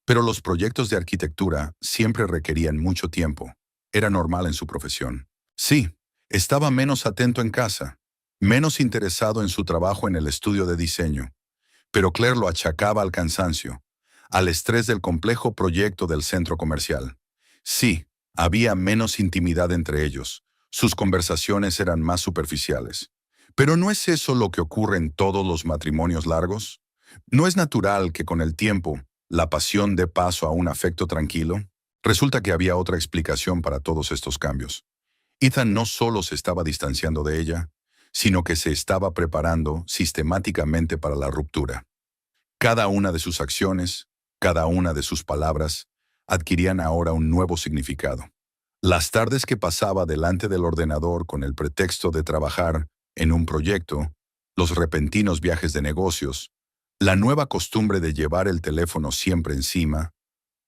Pero los proyectos de arquitectura siempre requerían mucho tiempo. Era normal en su profesión. Sí, estaba menos atento en casa, menos interesado en su trabajo en el estudio de diseño. Pero Claire lo achacaba al cansancio, al estrés del complejo proyecto del centro comercial. Sí, había menos intimidad entre ellos. Sus conversaciones eran más superficiales. Pero ¿no es eso lo que ocurre en todos los matrimonios largos? ¿No es natural que con el tiempo la pasión dé paso a un afecto tranquilo? Resulta que había otra explicación para todos estos cambios. Ethan no solo se estaba distanciando de ella, sino que se estaba preparando sistemáticamente para la ruptura. Cada una de sus acciones, cada una de sus palabras, adquirían ahora un nuevo significado. Las tardes que pasaba delante del ordenador con el pretexto de trabajar en un proyecto, los repentinos viajes de negocios, la nueva costumbre de llevar el teléfono siempre encima,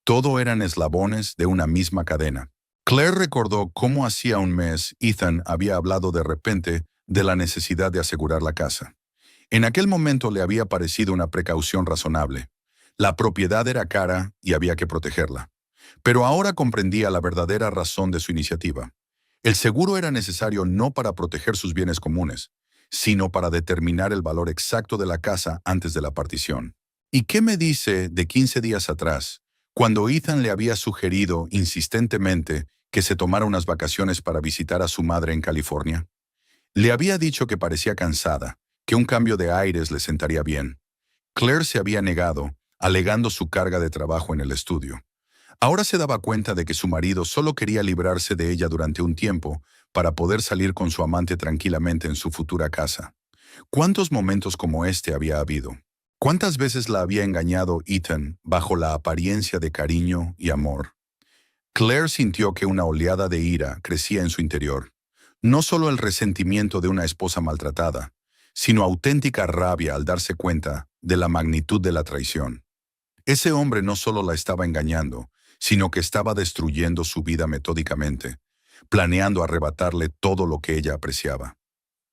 todo eran eslabones de una misma cadena. Claire recordó cómo hacía un mes Ethan había hablado de repente de la necesidad de asegurar la casa. En aquel momento le había parecido una precaución razonable. La propiedad era cara y había que protegerla. Pero ahora comprendía la verdadera razón de su iniciativa. El seguro era necesario no para proteger sus bienes comunes, sino para determinar el valor exacto de la casa antes de la partición. ¿Y qué me dice de 15 días atrás, cuando Ethan le había sugerido insistentemente que se tomara unas vacaciones para visitar a su madre en California? Le había dicho que parecía cansada, que un cambio de aires le sentaría bien. Claire se había negado, alegando su carga de trabajo en el estudio. Ahora se daba cuenta de que su marido solo quería librarse de ella durante un tiempo para poder salir con su amante tranquilamente en su futura casa. ¿Cuántos momentos como este había habido? ¿Cuántas veces la había engañado Ethan bajo la apariencia de cariño y amor? Claire sintió que una oleada de ira crecía en su interior. No solo el resentimiento de una esposa maltratada, sino auténtica rabia al darse cuenta de la magnitud de la traición. Ese hombre no solo la estaba engañando, sino que estaba destruyendo su vida metódicamente, planeando arrebatarle todo lo que ella apreciaba.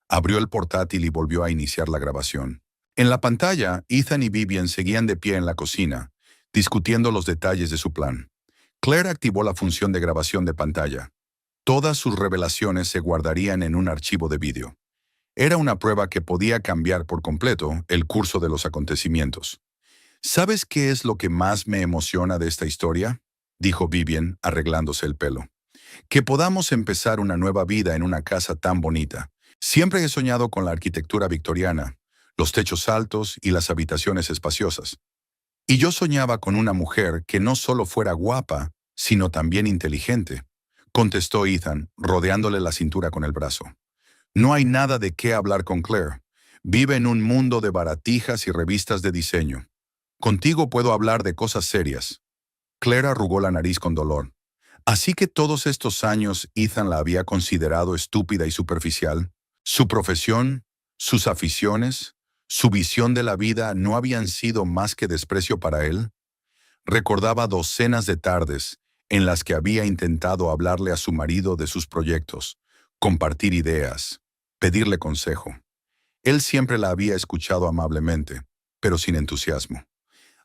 Abrió el portátil y volvió a iniciar la grabación. En la pantalla, Ethan y Vivian seguían de pie en la cocina, discutiendo los detalles de su plan. Claire activó la función de grabación de pantalla. Todas sus revelaciones se guardarían en un archivo de vídeo. Era una prueba que podía cambiar por completo el curso de los acontecimientos. ¿Sabes qué es lo que más me emociona de esta historia?, dijo Vivian, arreglándose el pelo. Que podamos empezar una nueva vida en una casa tan bonita. Siempre he soñado con la arquitectura victoriana, los techos altos y las habitaciones espaciosas. Y yo soñaba con una mujer que no solo fuera guapa, sino también inteligente, contestó Ethan, rodeándole la cintura con el brazo. No hay nada de qué hablar con Claire. Vive en un mundo de baratijas y revistas de diseño. Contigo puedo hablar de cosas serias. Claire arrugó la nariz con dolor. Así que todos estos años Ethan la había considerado estúpida y superficial. Su profesión, sus aficiones, su visión de la vida no habían sido más que desprecio para él. Recordaba docenas de tardes en las que había intentado hablarle a su marido de sus proyectos, compartir ideas, pedirle consejo. Él siempre la había escuchado amablemente, pero sin entusiasmo.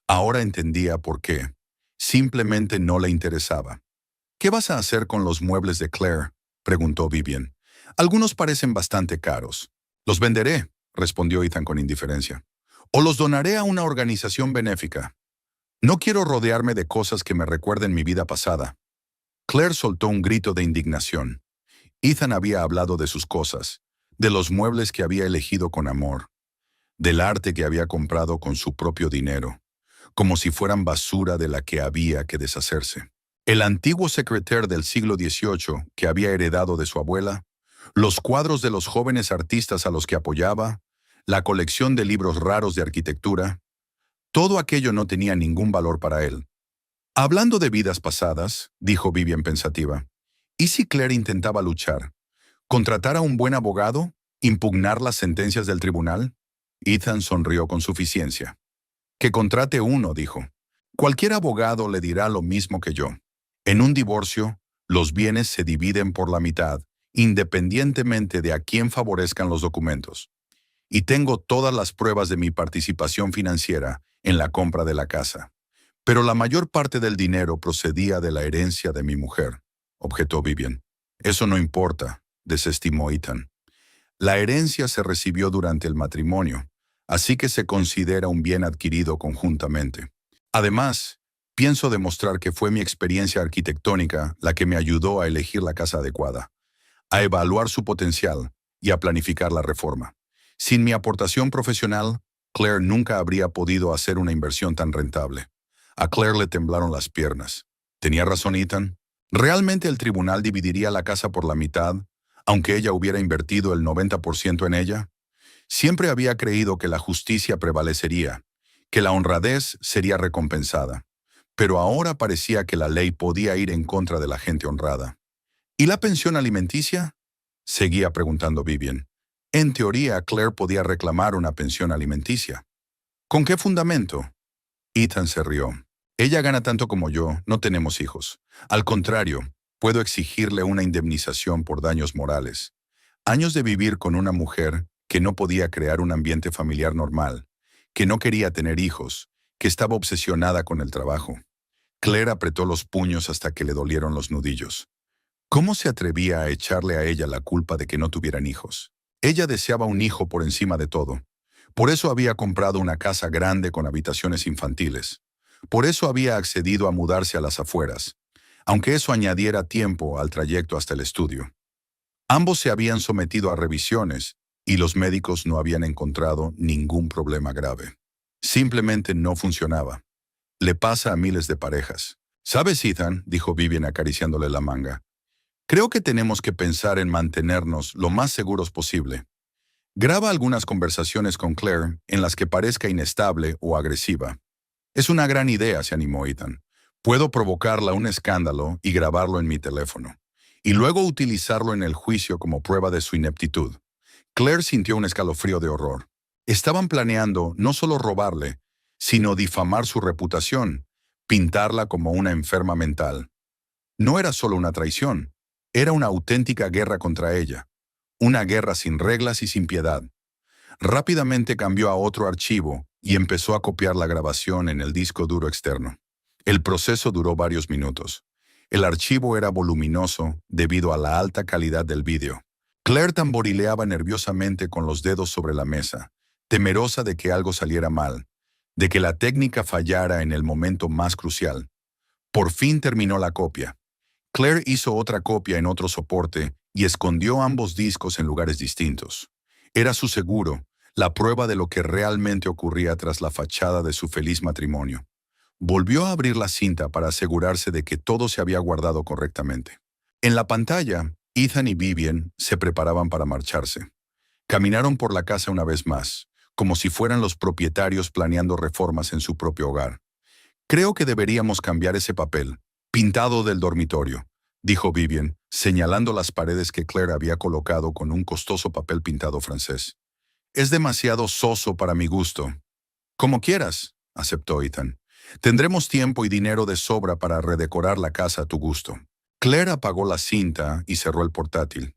Ahora entendía por qué. Simplemente no le interesaba. ¿Qué vas a hacer con los muebles de Claire?, preguntó Vivian. Algunos parecen bastante caros. Los venderé, respondió Ethan con indiferencia. O los donaré a una organización benéfica. No quiero rodearme de cosas que me recuerden mi vida pasada. Claire soltó un grito de indignación. Ethan había hablado de sus cosas, de los muebles que había elegido con amor, del arte que había comprado con su propio dinero, como si fueran basura de la que había que deshacerse. El antiguo secretaire del siglo XVIII que había heredado de su abuela, los cuadros de los jóvenes artistas a los que apoyaba, la colección de libros raros de arquitectura, todo aquello no tenía ningún valor para él. Hablando de vidas pasadas, dijo Vivian pensativa, ¿y si Claire intentaba luchar? ¿Contratar a un buen abogado? ¿Impugnar las sentencias del tribunal? Ethan sonrió con suficiencia. Que contrate uno, dijo. Cualquier abogado le dirá lo mismo que yo. En un divorcio, los bienes se dividen por la mitad, independientemente de a quién favorezcan los documentos. Y tengo todas las pruebas de mi participación financiera en la compra de la casa. Pero la mayor parte del dinero procedía de la herencia de mi mujer, objetó Vivian. Eso no importa, desestimó Ethan. La herencia se recibió durante el matrimonio, así que se considera un bien adquirido conjuntamente. Además, pienso demostrar que fue mi experiencia arquitectónica la que me ayudó a elegir la casa adecuada, a evaluar su potencial y a planificar la reforma. Sin mi aportación profesional, Claire nunca habría podido hacer una inversión tan rentable. A Claire le temblaron las piernas. ¿Tenía razón Ethan? ¿Realmente el tribunal dividiría la casa por la mitad, aunque ella hubiera invertido el 90% en ella? Siempre había creído que la justicia prevalecería, que la honradez sería recompensada. Pero ahora parecía que la ley podía ir en contra de la gente honrada. ¿Y la pensión alimenticia? Seguía preguntando Vivian. En teoría, Claire podía reclamar una pensión alimenticia. ¿Con qué fundamento? Ethan se rió. Ella gana tanto como yo, no tenemos hijos. Al contrario, puedo exigirle una indemnización por daños morales. Años de vivir con una mujer que no podía crear un ambiente familiar normal, que no quería tener hijos, que estaba obsesionada con el trabajo. Claire apretó los puños hasta que le dolieron los nudillos. ¿Cómo se atrevía a echarle a ella la culpa de que no tuvieran hijos? Ella deseaba un hijo por encima de todo. Por eso había comprado una casa grande con habitaciones infantiles. Por eso había accedido a mudarse a las afueras, aunque eso añadiera tiempo al trayecto hasta el estudio. Ambos se habían sometido a revisiones y los médicos no habían encontrado ningún problema grave. Simplemente no funcionaba. Le pasa a miles de parejas. ¿Sabes, Ethan?, dijo Vivian acariciándole la manga. Creo que tenemos que pensar en mantenernos lo más seguros posible. Graba algunas conversaciones con Claire en las que parezca inestable o agresiva. Es una gran idea, se animó Ethan. Puedo provocarla un escándalo y grabarlo en mi teléfono, y luego utilizarlo en el juicio como prueba de su ineptitud. Claire sintió un escalofrío de horror. Estaban planeando no solo robarle, sino difamar su reputación, pintarla como una enferma mental. No era solo una traición, era una auténtica guerra contra ella. Una guerra sin reglas y sin piedad. Rápidamente cambió a otro archivo y empezó a copiar la grabación en el disco duro externo. El proceso duró varios minutos. El archivo era voluminoso debido a la alta calidad del vídeo. Claire tamborileaba nerviosamente con los dedos sobre la mesa, temerosa de que algo saliera mal, de que la técnica fallara en el momento más crucial. Por fin terminó la copia. Claire hizo otra copia en otro soporte y escondió ambos discos en lugares distintos. Era su seguro, la prueba de lo que realmente ocurría tras la fachada de su feliz matrimonio. Volvió a abrir la cinta para asegurarse de que todo se había guardado correctamente. En la pantalla, Ethan y Vivian se preparaban para marcharse. Caminaron por la casa una vez más, como si fueran los propietarios planeando reformas en su propio hogar. Creo que deberíamos cambiar ese papel, pintado del dormitorio, dijo Vivian, señalando las paredes que Claire había colocado con un costoso papel pintado francés. Es demasiado soso para mi gusto. Como quieras, aceptó Ethan. Tendremos tiempo y dinero de sobra para redecorar la casa a tu gusto. Claire apagó la cinta y cerró el portátil.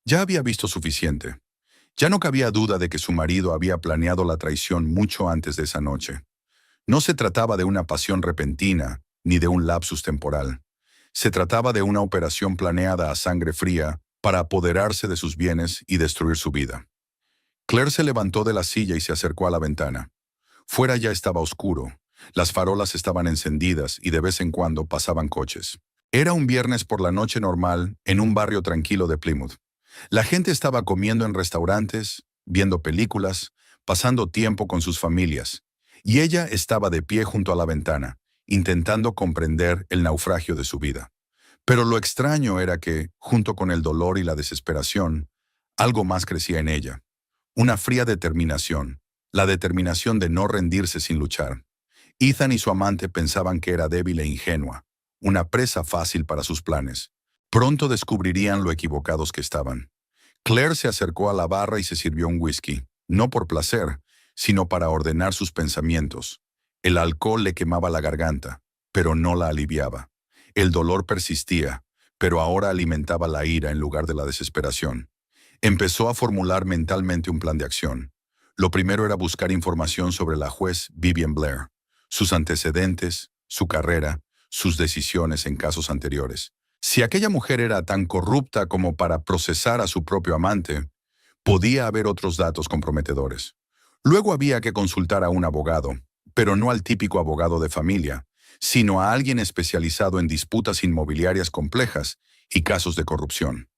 Ya había visto suficiente. Ya no cabía duda de que su marido había planeado la traición mucho antes de esa noche. No se trataba de una pasión repentina, ni de un lapsus temporal. Se trataba de una operación planeada a sangre fría para apoderarse de sus bienes y destruir su vida. Claire se levantó de la silla y se acercó a la ventana. Fuera ya estaba oscuro. Las farolas estaban encendidas y de vez en cuando pasaban coches. Era un viernes por la noche normal en un barrio tranquilo de Plymouth. La gente estaba comiendo en restaurantes, viendo películas, pasando tiempo con sus familias, y ella estaba de pie junto a la ventana, intentando comprender el naufragio de su vida. Pero lo extraño era que, junto con el dolor y la desesperación, algo más crecía en ella. Una fría determinación, la determinación de no rendirse sin luchar. Ethan y su amante pensaban que era débil e ingenua, una presa fácil para sus planes. Pronto descubrirían lo equivocados que estaban. Claire se acercó a la barra y se sirvió un whisky, no por placer, sino para ordenar sus pensamientos. El alcohol le quemaba la garganta, pero no la aliviaba. El dolor persistía, pero ahora alimentaba la ira en lugar de la desesperación. Empezó a formular mentalmente un plan de acción. Lo primero era buscar información sobre la juez Vivian Blair, sus antecedentes, su carrera, sus decisiones en casos anteriores. Si aquella mujer era tan corrupta como para procesar a su propio amante, podía haber otros datos comprometedores. Luego había que consultar a un abogado, pero no al típico abogado de familia, sino a alguien especializado en disputas inmobiliarias complejas y casos de corrupción.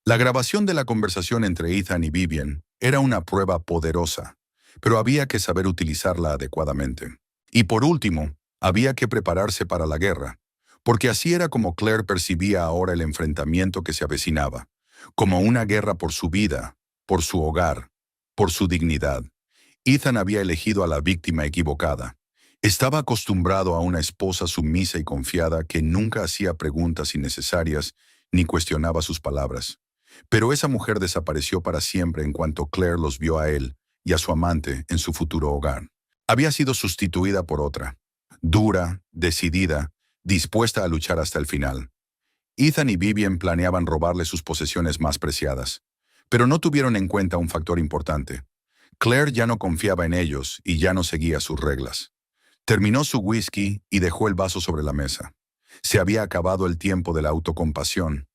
La grabación de la conversación entre Ethan y Vivian era una prueba poderosa, pero había que saber utilizarla adecuadamente. Y por último, había que prepararse para la guerra, porque así era como Claire percibía ahora el enfrentamiento que se avecinaba, como una guerra por su vida, por su hogar, por su dignidad. Ethan había elegido a la víctima equivocada. Estaba acostumbrado a una esposa sumisa y confiada que nunca hacía preguntas innecesarias ni cuestionaba sus palabras. Pero esa mujer desapareció para siempre en cuanto Claire los vio a él y a su amante en su futuro hogar. Había sido sustituida por otra, dura, decidida, dispuesta a luchar hasta el final. Ethan y Vivian planeaban robarle sus posesiones más preciadas, pero no tuvieron en cuenta un factor importante. Claire ya no confiaba en ellos y ya no seguía sus reglas. Terminó su whisky y dejó el vaso sobre la mesa. Se había acabado el tiempo de la autocompasión.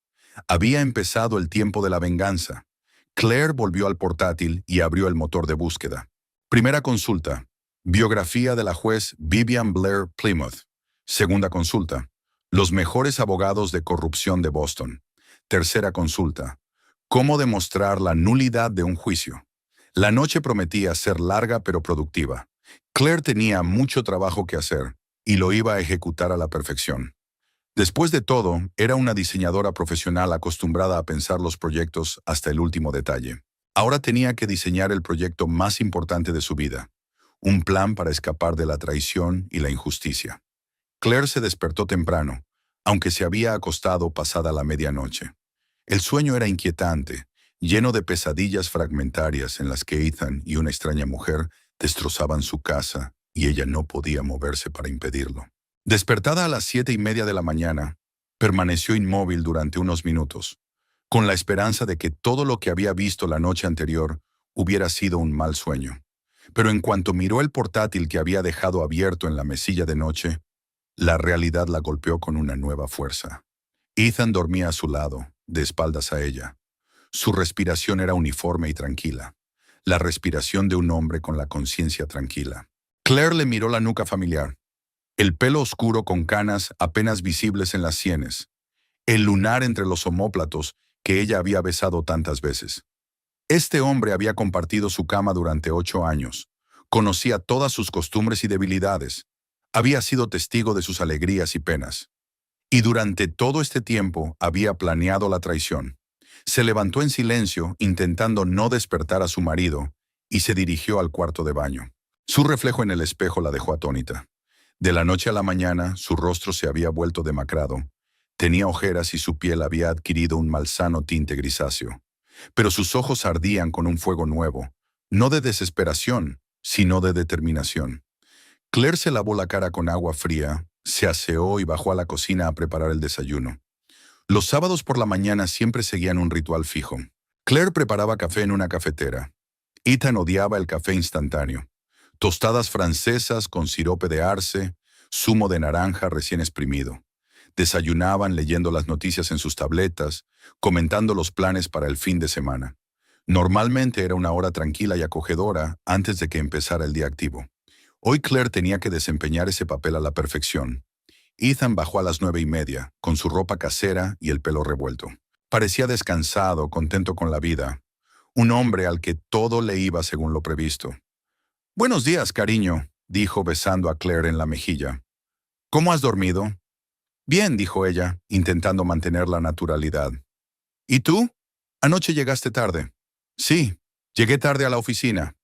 Había empezado el tiempo de la venganza. Claire volvió al portátil y abrió el motor de búsqueda. Primera consulta. Biografía de la juez Vivian Blair Plymouth. Segunda consulta. Los mejores abogados de corrupción de Boston. Tercera consulta. ¿Cómo demostrar la nulidad de un juicio? La noche prometía ser larga pero productiva. Claire tenía mucho trabajo que hacer y lo iba a ejecutar a la perfección. Después de todo, era una diseñadora profesional acostumbrada a pensar los proyectos hasta el último detalle. Ahora tenía que diseñar el proyecto más importante de su vida, un plan para escapar de la traición y la injusticia. Claire se despertó temprano, aunque se había acostado pasada la medianoche. El sueño era inquietante, lleno de pesadillas fragmentarias en las que Ethan y una extraña mujer destrozaban su casa y ella no podía moverse para impedirlo. Despertada a las 7:30 de la mañana, permaneció inmóvil durante unos minutos, con la esperanza de que todo lo que había visto la noche anterior hubiera sido un mal sueño. Pero en cuanto miró el portátil que había dejado abierto en la mesilla de noche, la realidad la golpeó con una nueva fuerza. Ethan dormía a su lado, de espaldas a ella. Su respiración era uniforme y tranquila, la respiración de un hombre con la conciencia tranquila. Claire le miró la nuca familiar, el pelo oscuro con canas apenas visibles en las sienes, el lunar entre los omóplatos que ella había besado tantas veces. Este hombre había compartido su cama durante 8 años, conocía todas sus costumbres y debilidades, había sido testigo de sus alegrías y penas. Y durante todo este tiempo había planeado la traición. Se levantó en silencio, intentando no despertar a su marido, y se dirigió al cuarto de baño. Su reflejo en el espejo la dejó atónita. De la noche a la mañana, su rostro se había vuelto demacrado. Tenía ojeras y su piel había adquirido un malsano tinte grisáceo. Pero sus ojos ardían con un fuego nuevo, no de desesperación, sino de determinación. Claire se lavó la cara con agua fría, se aseó y bajó a la cocina a preparar el desayuno. Los sábados por la mañana siempre seguían un ritual fijo. Claire preparaba café en una cafetera. Ethan odiaba el café instantáneo. Tostadas francesas con sirope de arce, zumo de naranja recién exprimido. Desayunaban leyendo las noticias en sus tabletas, comentando los planes para el fin de semana. Normalmente era una hora tranquila y acogedora antes de que empezara el día activo. Hoy Claire tenía que desempeñar ese papel a la perfección. Ethan bajó a las 9:30, con su ropa casera y el pelo revuelto. Parecía descansado, contento con la vida. Un hombre al que todo le iba según lo previsto. «Buenos días, cariño», dijo besando a Claire en la mejilla. «¿Cómo has dormido?» «Bien», dijo ella, intentando mantener la naturalidad. «¿Y tú? Anoche llegaste tarde». «Sí, llegué tarde a la oficina».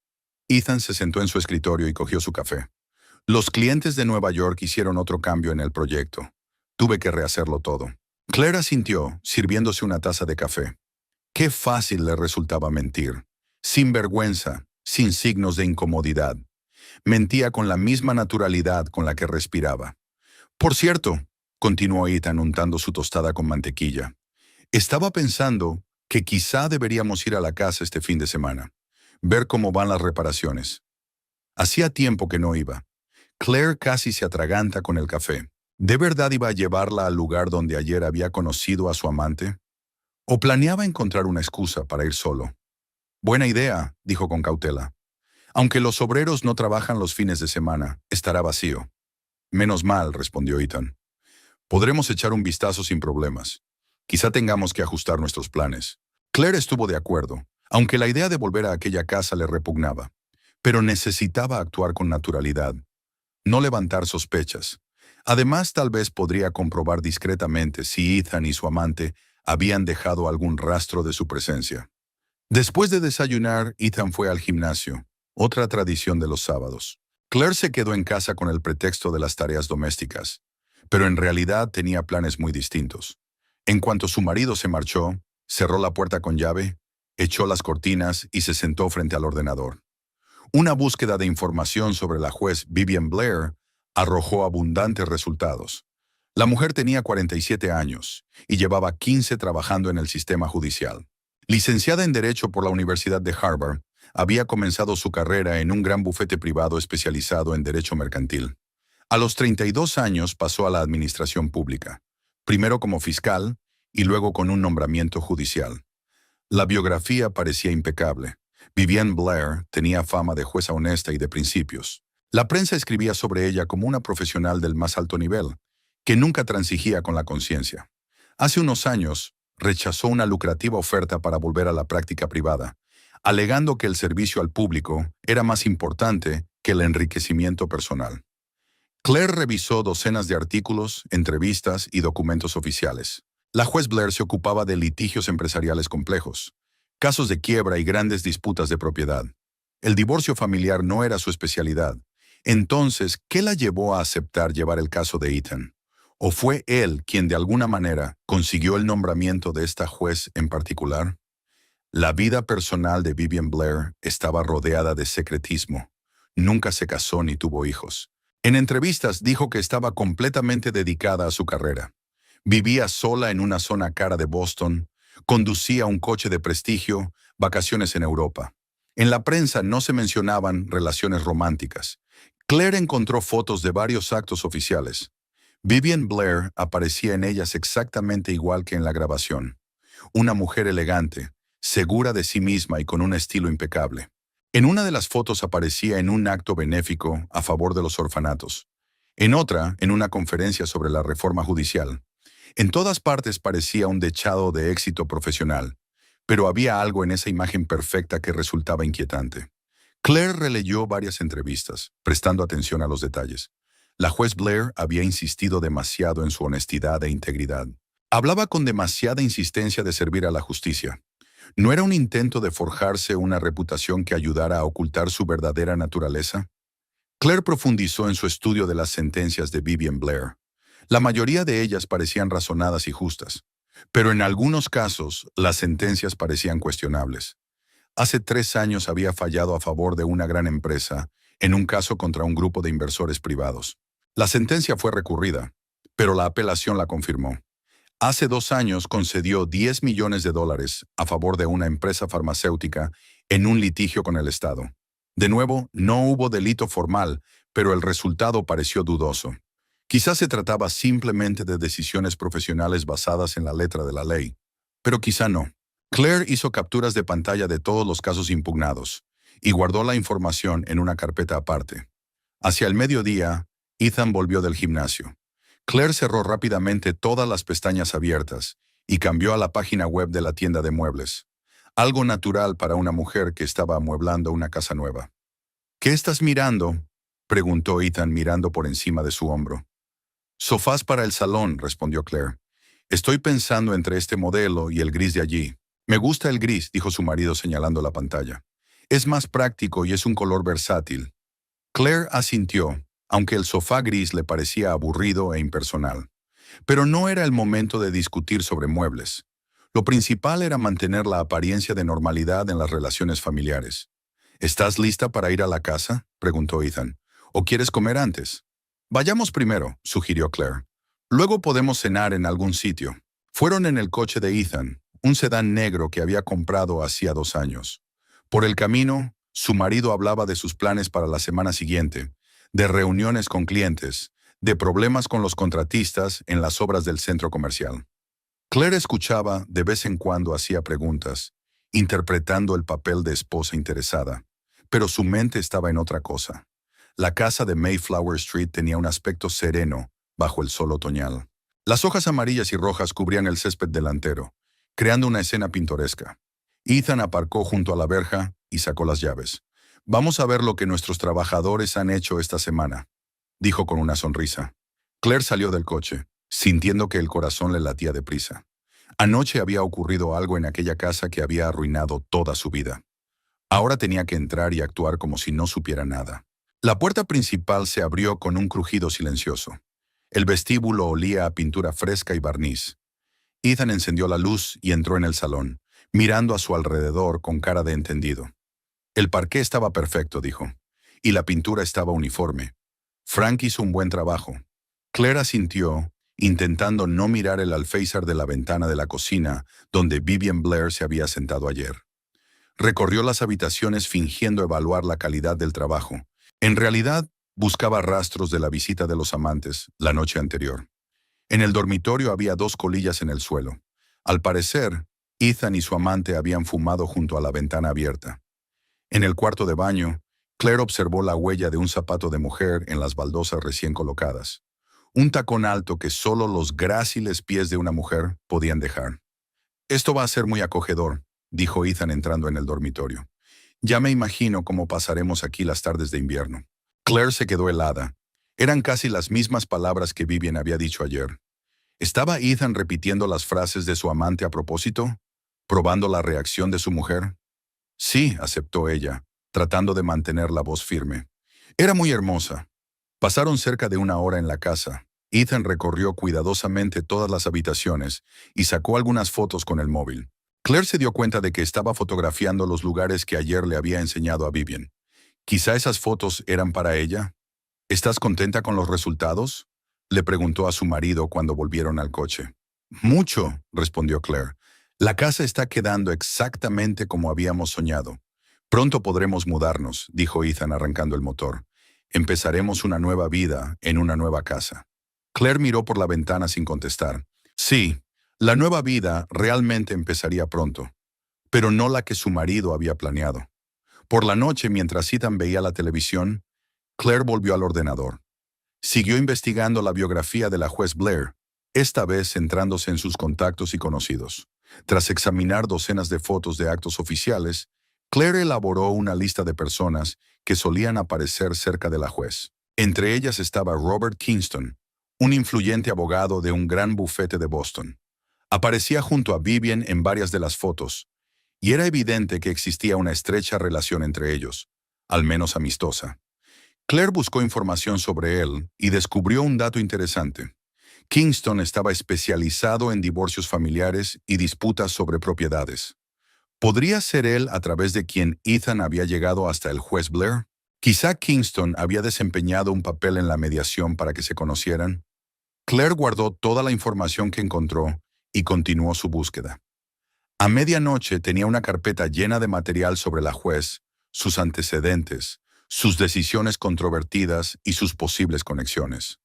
Ethan se sentó en su escritorio y cogió su café. Los clientes de Nueva York hicieron otro cambio en el proyecto. Tuve que rehacerlo todo. Claire asintió, sirviéndose una taza de café. Qué fácil le resultaba mentir. Sin vergüenza, sin signos de incomodidad. Mentía con la misma naturalidad con la que respiraba. «Por cierto», continuó Ethan untando su tostada con mantequilla, «estaba pensando que quizá deberíamos ir a la casa este fin de semana. Ver cómo van las reparaciones». Hacía tiempo que no iba. Claire casi se atraganta con el café. ¿De verdad iba a llevarla al lugar donde ayer había conocido a su amante? ¿O planeaba encontrar una excusa para ir solo? «Buena idea», dijo con cautela. «Aunque los obreros no trabajan los fines de semana, estará vacío». «Menos mal», respondió Ethan. «Podremos echar un vistazo sin problemas. Quizá tengamos que ajustar nuestros planes». Claire estuvo de acuerdo, aunque la idea de volver a aquella casa le repugnaba. Pero necesitaba actuar con naturalidad, no levantar sospechas. Además, tal vez podría comprobar discretamente si Ethan y su amante habían dejado algún rastro de su presencia. Después de desayunar, Ethan fue al gimnasio, otra tradición de los sábados. Claire se quedó en casa con el pretexto de las tareas domésticas, pero en realidad tenía planes muy distintos. En cuanto su marido se marchó, cerró la puerta con llave, echó las cortinas y se sentó frente al ordenador. Una búsqueda de información sobre la juez Vivian Blair arrojó abundantes resultados. La mujer tenía 47 años y llevaba 15 trabajando en el sistema judicial. Licenciada en Derecho por la Universidad de Harvard, había comenzado su carrera en un gran bufete privado especializado en derecho mercantil. A los 32 años pasó a la administración pública, primero como fiscal y luego con un nombramiento judicial. La biografía parecía impecable. Vivian Blair tenía fama de jueza honesta y de principios. La prensa escribía sobre ella como una profesional del más alto nivel, que nunca transigía con la conciencia. Hace unos años, rechazó una lucrativa oferta para volver a la práctica privada, alegando que el servicio al público era más importante que el enriquecimiento personal. Claire revisó docenas de artículos, entrevistas y documentos oficiales. La juez Blair se ocupaba de litigios empresariales complejos, casos de quiebra y grandes disputas de propiedad. El divorcio familiar no era su especialidad. Entonces, ¿qué la llevó a aceptar llevar el caso de Ethan? ¿O fue él quien de alguna manera consiguió el nombramiento de esta juez en particular? La vida personal de Vivian Blair estaba rodeada de secretismo. Nunca se casó ni tuvo hijos. En entrevistas dijo que estaba completamente dedicada a su carrera. Vivía sola en una zona cara de Boston, conducía un coche de prestigio, vacaciones en Europa. En la prensa no se mencionaban relaciones románticas. Claire encontró fotos de varios actos oficiales. Vivian Blair aparecía en ellas exactamente igual que en la grabación. Una mujer elegante, segura de sí misma y con un estilo impecable. En una de las fotos aparecía en un acto benéfico a favor de los orfanatos. En otra, en una conferencia sobre la reforma judicial. En todas partes parecía un dechado de éxito profesional, pero había algo en esa imagen perfecta que resultaba inquietante. Claire releyó varias entrevistas, prestando atención a los detalles. La juez Blair había insistido demasiado en su honestidad e integridad. Hablaba con demasiada insistencia de servir a la justicia. ¿No era un intento de forjarse una reputación que ayudara a ocultar su verdadera naturaleza? Claire profundizó en su estudio de las sentencias de Vivian Blair. La mayoría de ellas parecían razonadas y justas, pero en algunos casos las sentencias parecían cuestionables. Hace 3 años había fallado a favor de una gran empresa en un caso contra un grupo de inversores privados. La sentencia fue recurrida, pero la apelación la confirmó. Hace 2 años concedió $10 millones a favor de una empresa farmacéutica en un litigio con el Estado. De nuevo, no hubo delito formal, pero el resultado pareció dudoso. Quizás se trataba simplemente de decisiones profesionales basadas en la letra de la ley, pero quizá no. Claire hizo capturas de pantalla de todos los casos impugnados y guardó la información en una carpeta aparte. Hacia el mediodía, Ethan volvió del gimnasio. Claire cerró rápidamente todas las pestañas abiertas y cambió a la página web de la tienda de muebles. Algo natural para una mujer que estaba amueblando una casa nueva. ¿Qué estás mirando?, preguntó Ethan mirando por encima de su hombro. Sofás para el salón, respondió Claire. Estoy pensando entre este modelo y el gris de allí. Me gusta el gris, dijo su marido señalando la pantalla. Es más práctico y es un color versátil. Claire asintió, aunque el sofá gris le parecía aburrido e impersonal. Pero no era el momento de discutir sobre muebles. Lo principal era mantener la apariencia de normalidad en las relaciones familiares. ¿Estás lista para ir a la casa?, preguntó Ethan. ¿O quieres comer antes? Vayamos primero, sugirió Claire. Luego podemos cenar en algún sitio. Fueron en el coche de Ethan, un sedán negro que había comprado hacía 2 años. Por el camino, su marido hablaba de sus planes para la semana siguiente, de reuniones con clientes, de problemas con los contratistas en las obras del centro comercial. Claire escuchaba, de vez en cuando hacía preguntas, interpretando el papel de esposa interesada, pero su mente estaba en otra cosa. La casa de Mayflower Street tenía un aspecto sereno bajo el sol otoñal. Las hojas amarillas y rojas cubrían el césped delantero, creando una escena pintoresca. Ethan aparcó junto a la verja y sacó las llaves. Vamos a ver lo que nuestros trabajadores han hecho esta semana, dijo con una sonrisa. Claire salió del coche, sintiendo que el corazón le latía deprisa. Anoche había ocurrido algo en aquella casa que había arruinado toda su vida. Ahora tenía que entrar y actuar como si no supiera nada. La puerta principal se abrió con un crujido silencioso. El vestíbulo olía a pintura fresca y barniz. Ethan encendió la luz y entró en el salón, mirando a su alrededor con cara de entendido. El parqué estaba perfecto, dijo, y la pintura estaba uniforme. Frank hizo un buen trabajo. Claire asintió, intentando no mirar el alféizar de la ventana de la cocina donde Vivian Blair se había sentado ayer. Recorrió las habitaciones fingiendo evaluar la calidad del trabajo. En realidad, buscaba rastros de la visita de los amantes la noche anterior. En el dormitorio había 2 colillas en el suelo. Al parecer, Ethan y su amante habían fumado junto a la ventana abierta. En el cuarto de baño, Claire observó la huella de un zapato de mujer en las baldosas recién colocadas. Un tacón alto que solo los gráciles pies de una mujer podían dejar. Esto va a ser muy acogedor, dijo Ethan entrando en el dormitorio. Ya me imagino cómo pasaremos aquí las tardes de invierno. Claire se quedó helada. Eran casi las mismas palabras que Vivian había dicho ayer. ¿Estaba Ethan repitiendo las frases de su amante a propósito? ¿Probando la reacción de su mujer? Sí, aceptó ella, tratando de mantener la voz firme. Era muy hermosa. Pasaron cerca de 1 hora en la casa. Ethan recorrió cuidadosamente todas las habitaciones y sacó algunas fotos con el móvil. Claire se dio cuenta de que estaba fotografiando los lugares que ayer le había enseñado a Vivian. Quizá esas fotos eran para ella. ¿Estás contenta con los resultados?, le preguntó a su marido cuando volvieron al coche. Mucho, respondió Claire. La casa está quedando exactamente como habíamos soñado. Pronto podremos mudarnos, dijo Ethan arrancando el motor. Empezaremos una nueva vida en una nueva casa. Claire miró por la ventana sin contestar. Sí, la nueva vida realmente empezaría pronto, pero no la que su marido había planeado. Por la noche, mientras Ethan veía la televisión, Claire volvió al ordenador. Siguió investigando la biografía de la juez Blair, esta vez centrándose en sus contactos y conocidos. Tras examinar docenas de fotos de actos oficiales, Claire elaboró una lista de personas que solían aparecer cerca de la juez. Entre ellas estaba Robert Kingston, un influyente abogado de un gran bufete de Boston. Aparecía junto a Vivian en varias de las fotos, y era evidente que existía una estrecha relación entre ellos, al menos amistosa. Claire buscó información sobre él y descubrió un dato interesante. Kingston estaba especializado en divorcios familiares y disputas sobre propiedades. ¿Podría ser él a través de quien Ethan había llegado hasta el juez Blair? Quizá Kingston había desempeñado un papel en la mediación para que se conocieran. Claire guardó toda la información que encontró y continuó su búsqueda. A medianoche tenía una carpeta llena de material sobre la juez, sus antecedentes, sus decisiones controvertidas y sus posibles conexiones.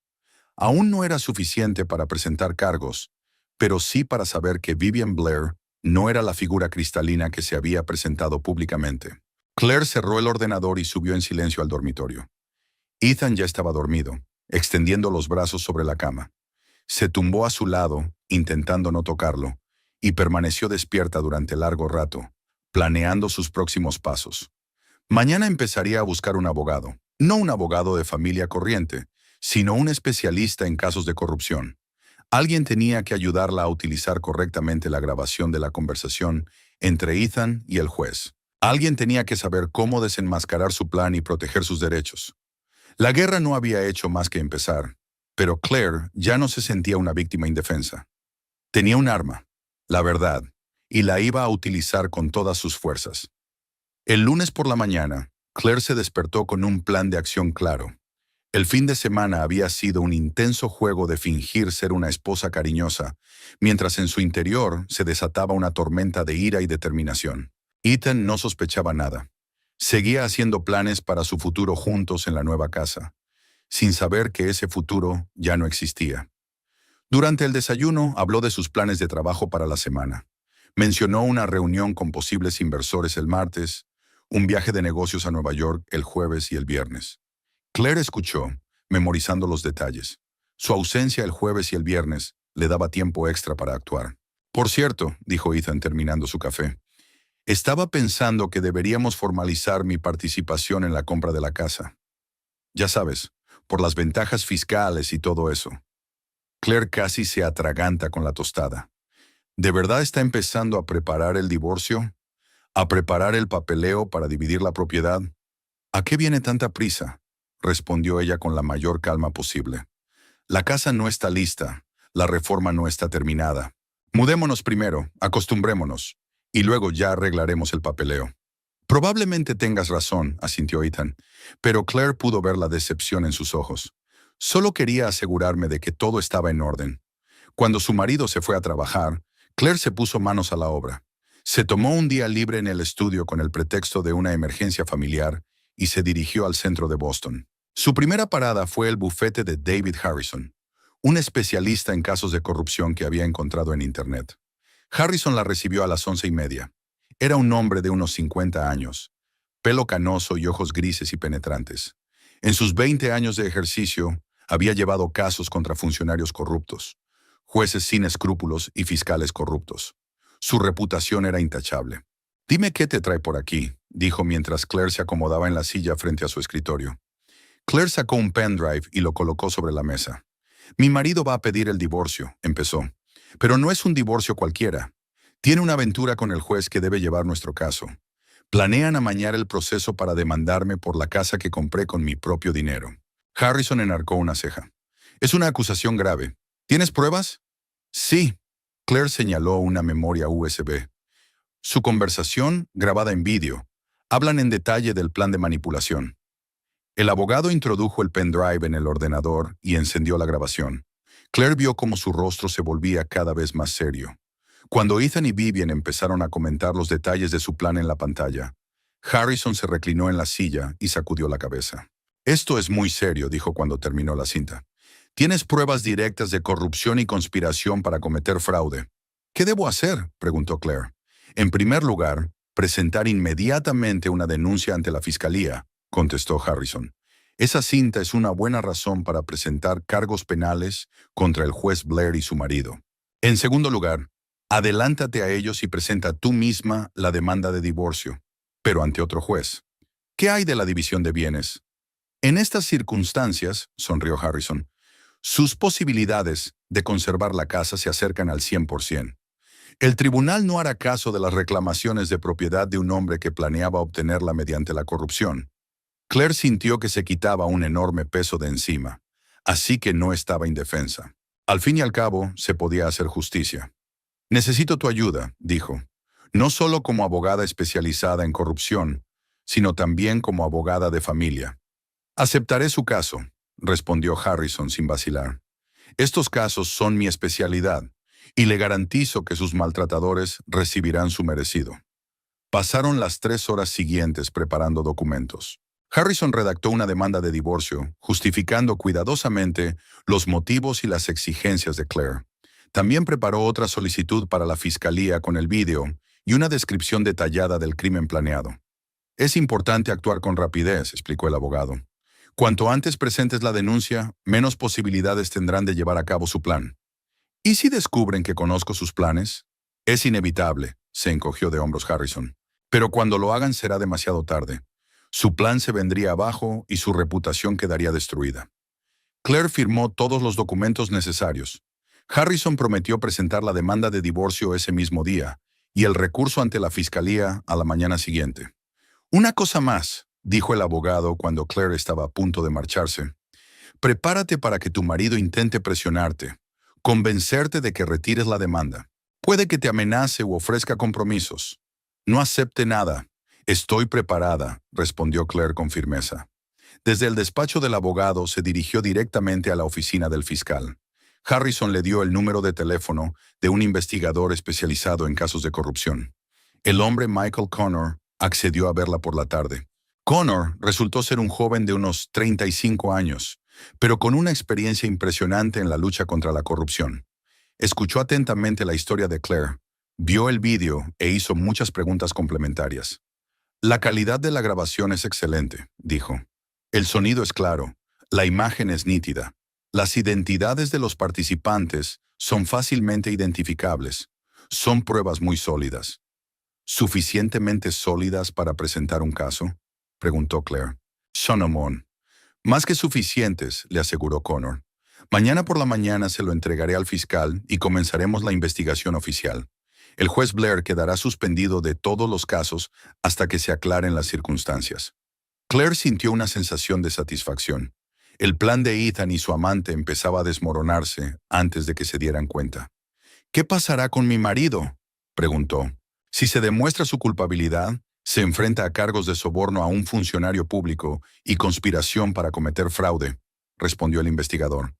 Aún no era suficiente para presentar cargos, pero sí para saber que Vivian Blair no era la figura cristalina que se había presentado públicamente. Claire cerró el ordenador y subió en silencio al dormitorio. Ethan ya estaba dormido, extendiendo los brazos sobre la cama. Se tumbó a su lado, intentando no tocarlo, y permaneció despierta durante largo rato, planeando sus próximos pasos. Mañana empezaría a buscar un abogado, no un abogado de familia corriente, sino un especialista en casos de corrupción. Alguien tenía que ayudarla a utilizar correctamente la grabación de la conversación entre Ethan y el juez. Alguien tenía que saber cómo desenmascarar su plan y proteger sus derechos. La guerra no había hecho más que empezar, pero Claire ya no se sentía una víctima indefensa. Tenía un arma, la verdad, y la iba a utilizar con todas sus fuerzas. El lunes por la mañana, Claire se despertó con un plan de acción claro. El fin de semana había sido un intenso juego de fingir ser una esposa cariñosa, mientras en su interior se desataba una tormenta de ira y determinación. Ethan no sospechaba nada. Seguía haciendo planes para su futuro juntos en la nueva casa, sin saber que ese futuro ya no existía. Durante el desayuno habló de sus planes de trabajo para la semana. Mencionó una reunión con posibles inversores el martes, un viaje de negocios a Nueva York el jueves y el viernes. Claire escuchó, memorizando los detalles. Su ausencia el jueves y el viernes le daba tiempo extra para actuar. Por cierto, dijo Ethan terminando su café, estaba pensando que deberíamos formalizar mi participación en la compra de la casa. Ya sabes, por las ventajas fiscales y todo eso. Claire casi se atraganta con la tostada. ¿De verdad está empezando a preparar el divorcio? ¿A preparar el papeleo para dividir la propiedad? ¿A qué viene tanta prisa?, respondió ella con la mayor calma posible. La casa no está lista, la reforma no está terminada. Mudémonos primero, acostumbrémonos, y luego ya arreglaremos el papeleo. Probablemente tengas razón, asintió Ethan, pero Claire pudo ver la decepción en sus ojos. Solo quería asegurarme de que todo estaba en orden. Cuando su marido se fue a trabajar, Claire se puso manos a la obra. Se tomó un día libre en el estudio con el pretexto de una emergencia familiar y se dirigió al centro de Boston. Su primera parada fue el bufete de David Harrison, un especialista en casos de corrupción que había encontrado en Internet. Harrison la recibió a las 11:30. Era un hombre de unos 50 años, pelo canoso y ojos grises y penetrantes. En sus 20 años de ejercicio, había llevado casos contra funcionarios corruptos, jueces sin escrúpulos y fiscales corruptos. Su reputación era intachable. «Dime qué te trae por aquí», dijo mientras Claire se acomodaba en la silla frente a su escritorio. Claire sacó un pendrive y lo colocó sobre la mesa. «Mi marido va a pedir el divorcio», empezó. «Pero no es un divorcio cualquiera. Tiene una aventura con el juez que debe llevar nuestro caso. Planean amañar el proceso para demandarme por la casa que compré con mi propio dinero». Harrison enarcó una ceja. «Es una acusación grave. ¿Tienes pruebas?» «Sí». Claire señaló una memoria USB. Su conversación, grabada en vídeo, hablan en detalle del plan de manipulación. El abogado introdujo el pendrive en el ordenador y encendió la grabación. Claire vio cómo su rostro se volvía cada vez más serio. Cuando Ethan y Vivian empezaron a comentar los detalles de su plan en la pantalla, Harrison se reclinó en la silla y sacudió la cabeza. «Esto es muy serio», dijo cuando terminó la cinta. «Tienes pruebas directas de corrupción y conspiración para cometer fraude». «¿Qué debo hacer?», preguntó Claire. «En primer lugar, presentar inmediatamente una denuncia ante la fiscalía», contestó Harrison. «Esa cinta es una buena razón para presentar cargos penales contra el juez Blair y su marido. En segundo lugar, adelántate a ellos y presenta tú misma la demanda de divorcio, pero ante otro juez. ¿Qué hay de la división de bienes?». «En estas circunstancias», sonrió Harrison, «sus posibilidades de conservar la casa se acercan al 100%. El tribunal no hará caso de las reclamaciones de propiedad de un hombre que planeaba obtenerla mediante la corrupción». Claire sintió que se quitaba un enorme peso de encima, así que no estaba indefensa. Al fin y al cabo, se podía hacer justicia. «Necesito tu ayuda», dijo, «no solo como abogada especializada en corrupción, sino también como abogada de familia». «Aceptaré su caso», respondió Harrison sin vacilar. «Estos casos son mi especialidad, y le garantizo que sus maltratadores recibirán su merecido». Pasaron las 3 horas siguientes preparando documentos. Harrison redactó una demanda de divorcio, justificando cuidadosamente los motivos y las exigencias de Claire. También preparó otra solicitud para la fiscalía con el vídeo y una descripción detallada del crimen planeado. «Es importante actuar con rapidez», explicó el abogado. Cuanto antes presentes la denuncia, menos posibilidades tendrán de llevar a cabo su plan. ¿Y si descubren que conozco sus planes? Es inevitable, se encogió de hombros Harrison. Pero cuando lo hagan será demasiado tarde. Su plan se vendría abajo y su reputación quedaría destruida. Claire firmó todos los documentos necesarios. Harrison prometió presentar la demanda de divorcio ese mismo día y el recurso ante la fiscalía a la mañana siguiente. Una cosa más, dijo el abogado cuando Claire estaba a punto de marcharse. Prepárate para que tu marido intente presionarte, convencerte de que retires la demanda. Puede que te amenace u ofrezca compromisos. No acepte nada. Estoy preparada, respondió Claire con firmeza. Desde el despacho del abogado se dirigió directamente a la oficina del fiscal. Harrison le dio el número de teléfono de un investigador especializado en casos de corrupción. El hombre Michael Connor accedió a verla por la tarde. Connor resultó ser un joven de unos 35 años, pero con una experiencia impresionante en la lucha contra la corrupción. Escuchó atentamente la historia de Claire, vio el vídeo e hizo muchas preguntas complementarias. La calidad de la grabación es excelente, dijo. El sonido es claro, la imagen es nítida. Las identidades de los participantes son fácilmente identificables. Son pruebas muy sólidas. ¿Suficientemente sólidas para presentar un caso?, preguntó Claire. Solomon. Más que suficientes, le aseguró Connor. Mañana por la mañana se lo entregaré al fiscal y comenzaremos la investigación oficial. El juez Blair quedará suspendido de todos los casos hasta que se aclaren las circunstancias. Claire sintió una sensación de satisfacción. El plan de Ethan y su amante empezaba a desmoronarse antes de que se dieran cuenta. ¿Qué pasará con mi marido?, preguntó. Si se demuestra su culpabilidad, se enfrenta a cargos de soborno a un funcionario público y conspiración para cometer fraude, respondió el investigador.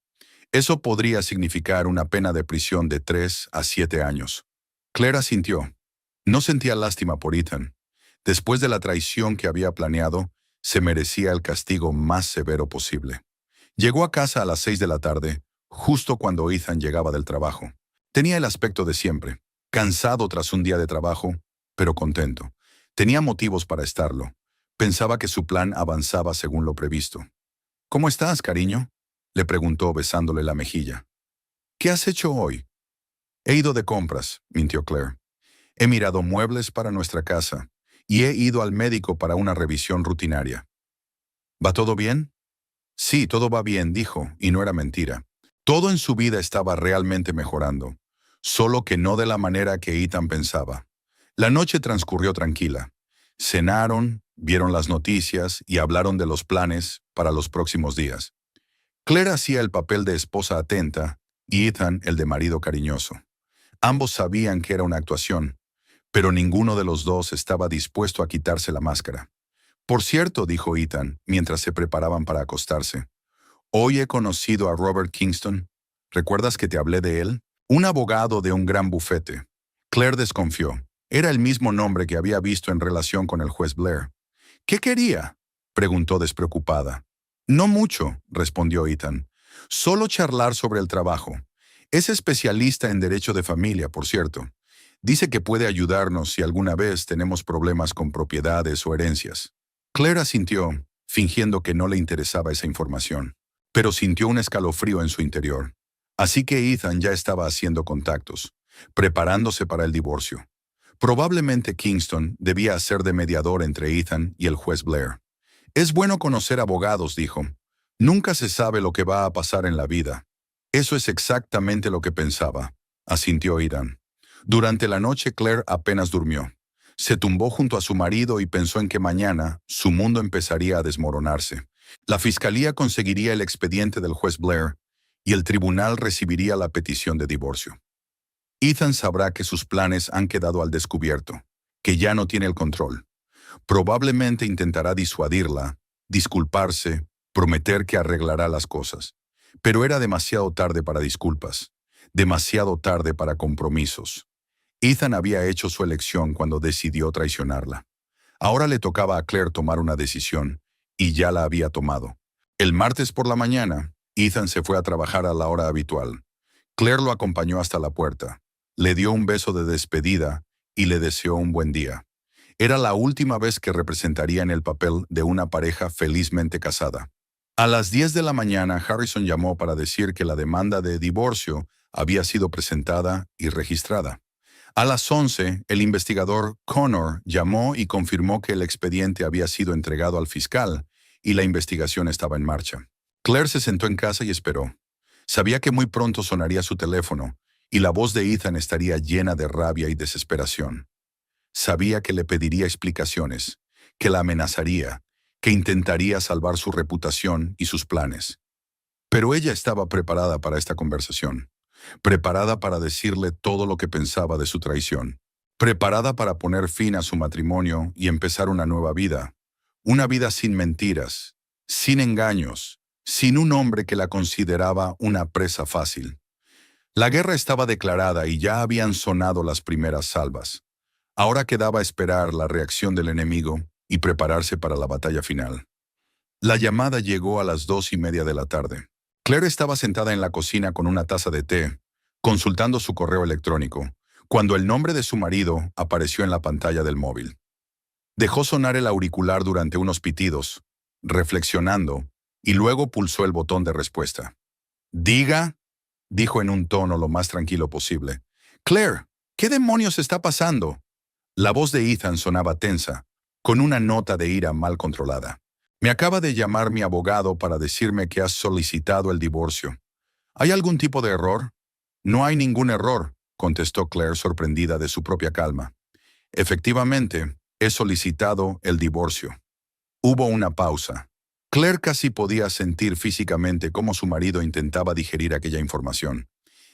Eso podría significar una pena de prisión de 3 a 7 años. Claire asintió. No sentía lástima por Ethan. Después de la traición que había planeado, se merecía el castigo más severo posible. Llegó a casa a las 6 de la tarde, justo cuando Ethan llegaba del trabajo. Tenía el aspecto de siempre, cansado tras un día de trabajo, pero contento. Tenía motivos para estarlo. Pensaba que su plan avanzaba según lo previsto. «¿Cómo estás, cariño?», le preguntó besándole la mejilla. «¿Qué has hecho hoy?». «He ido de compras», mintió Claire. «He mirado muebles para nuestra casa y he ido al médico para una revisión rutinaria». «¿Va todo bien?». «Sí, todo va bien», dijo, y no era mentira. Todo en su vida estaba realmente mejorando, solo que no de la manera que Ethan pensaba. La noche transcurrió tranquila. Cenaron, vieron las noticias y hablaron de los planes para los próximos días. Claire hacía el papel de esposa atenta y Ethan el de marido cariñoso. Ambos sabían que era una actuación, pero ninguno de los dos estaba dispuesto a quitarse la máscara. «Por cierto», dijo Ethan, mientras se preparaban para acostarse, «hoy he conocido a Robert Kingston. ¿Recuerdas que te hablé de él? Un abogado de un gran bufete». Claire desconfió. Era el mismo nombre que había visto en relación con el juez Blair. «¿Qué quería?», preguntó despreocupada. «No mucho», respondió Ethan. «Solo charlar sobre el trabajo. Es especialista en derecho de familia, por cierto. Dice que puede ayudarnos si alguna vez tenemos problemas con propiedades o herencias». Claire asintió, fingiendo que no le interesaba esa información, pero sintió un escalofrío en su interior. Así que Ethan ya estaba haciendo contactos, preparándose para el divorcio. Probablemente Kingston debía hacer de mediador entre Ethan y el juez Blair. «Es bueno conocer abogados», dijo. «Nunca se sabe lo que va a pasar en la vida». «Eso es exactamente lo que pensaba», asintió Ethan. Durante la noche Claire apenas durmió. Se tumbó junto a su marido y pensó en que mañana su mundo empezaría a desmoronarse. La fiscalía conseguiría el expediente del juez Blair y el tribunal recibiría la petición de divorcio. Ethan sabrá que sus planes han quedado al descubierto, que ya no tiene el control. Probablemente intentará disuadirla, disculparse, prometer que arreglará las cosas. Pero era demasiado tarde para disculpas, demasiado tarde para compromisos. Ethan había hecho su elección cuando decidió traicionarla. Ahora le tocaba a Claire tomar una decisión, y ya la había tomado. El martes por la mañana, Ethan se fue a trabajar a la hora habitual. Claire lo acompañó hasta la puerta, le dio un beso de despedida y le deseó un buen día. Era la última vez que representaría en el papel de una pareja felizmente casada. A las 10 de la mañana, Harrison llamó para decir que la demanda de divorcio había sido presentada y registrada. A las 11, el investigador Connor llamó y confirmó que el expediente había sido entregado al fiscal y la investigación estaba en marcha. Claire se sentó en casa y esperó. Sabía que muy pronto sonaría su teléfono y la voz de Ethan estaría llena de rabia y desesperación. Sabía que le pediría explicaciones, que la amenazaría, que intentaría salvar su reputación y sus planes. Pero ella estaba preparada para esta conversación, preparada para decirle todo lo que pensaba de su traición, preparada para poner fin a su matrimonio y empezar una vida sin mentiras, sin engaños, sin un hombre que la consideraba una presa fácil. La guerra estaba declarada y ya habían sonado las primeras salvas. Ahora quedaba esperar la reacción del enemigo y prepararse para la batalla final. La llamada llegó a las 2:30 de la tarde. Claire estaba sentada en la cocina con una taza de té, consultando su correo electrónico, cuando el nombre de su marido apareció en la pantalla del móvil. Dejó sonar el auricular durante unos pitidos, reflexionando, y luego pulsó el botón de respuesta. «Diga», dijo en un tono lo más tranquilo posible. «Claire, ¿qué demonios está pasando?» La voz de Ethan sonaba tensa, con una nota de ira mal controlada. «Me acaba de llamar mi abogado para decirme que has solicitado el divorcio. ¿Hay algún tipo de error?» «No hay ningún error», contestó Claire sorprendida de su propia calma. «Efectivamente, he solicitado el divorcio». Hubo una pausa. Claire casi podía sentir físicamente cómo su marido intentaba digerir aquella información,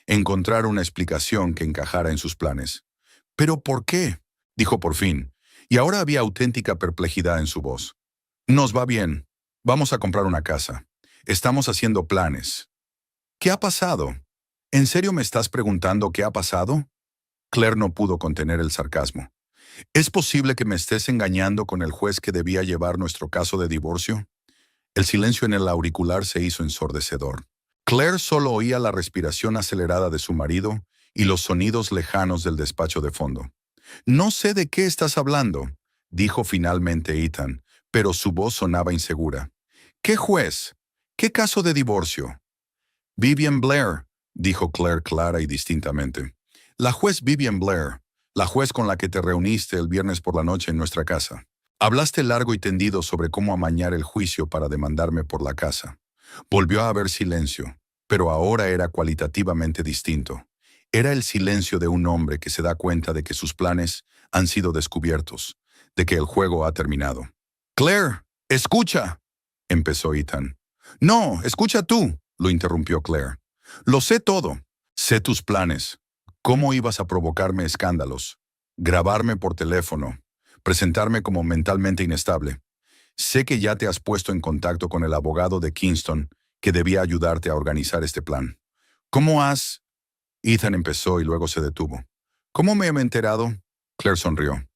encontrar una explicación que encajara en sus planes. «¿Pero por qué?», dijo por fin, y ahora había auténtica perplejidad en su voz. «Nos va bien. Vamos a comprar una casa. Estamos haciendo planes». «¿Qué ha pasado? ¿En serio me estás preguntando qué ha pasado?» Claire no pudo contener el sarcasmo. «¿Es posible que me estés engañando con el juez que debía llevar nuestro caso de divorcio?» El silencio en el auricular se hizo ensordecedor. Claire solo oía la respiración acelerada de su marido y los sonidos lejanos del despacho de fondo. «No sé de qué estás hablando», dijo finalmente Ethan, pero su voz sonaba insegura. «¿Qué juez? ¿Qué caso de divorcio?» «Vivian Blair», dijo Claire clara y distintamente. «La juez Vivian Blair, la juez con la que te reuniste el viernes por la noche en nuestra casa. Hablaste largo y tendido sobre cómo amañar el juicio para demandarme por la casa». Volvió a haber silencio, pero ahora era cualitativamente distinto. Era el silencio de un hombre que se da cuenta de que sus planes han sido descubiertos, de que el juego ha terminado. «Claire, escucha», empezó Ethan. «No, escucha tú», lo interrumpió Claire. «Lo sé todo. Sé tus planes. Cómo ibas a provocarme escándalos, grabarme por teléfono, presentarme como mentalmente inestable. Sé que ya te has puesto en contacto con el abogado de Kingston que debía ayudarte a organizar este plan. ¿Cómo has...?» Ethan empezó y luego se detuvo. «¿Cómo me he enterado?» Claire sonrió.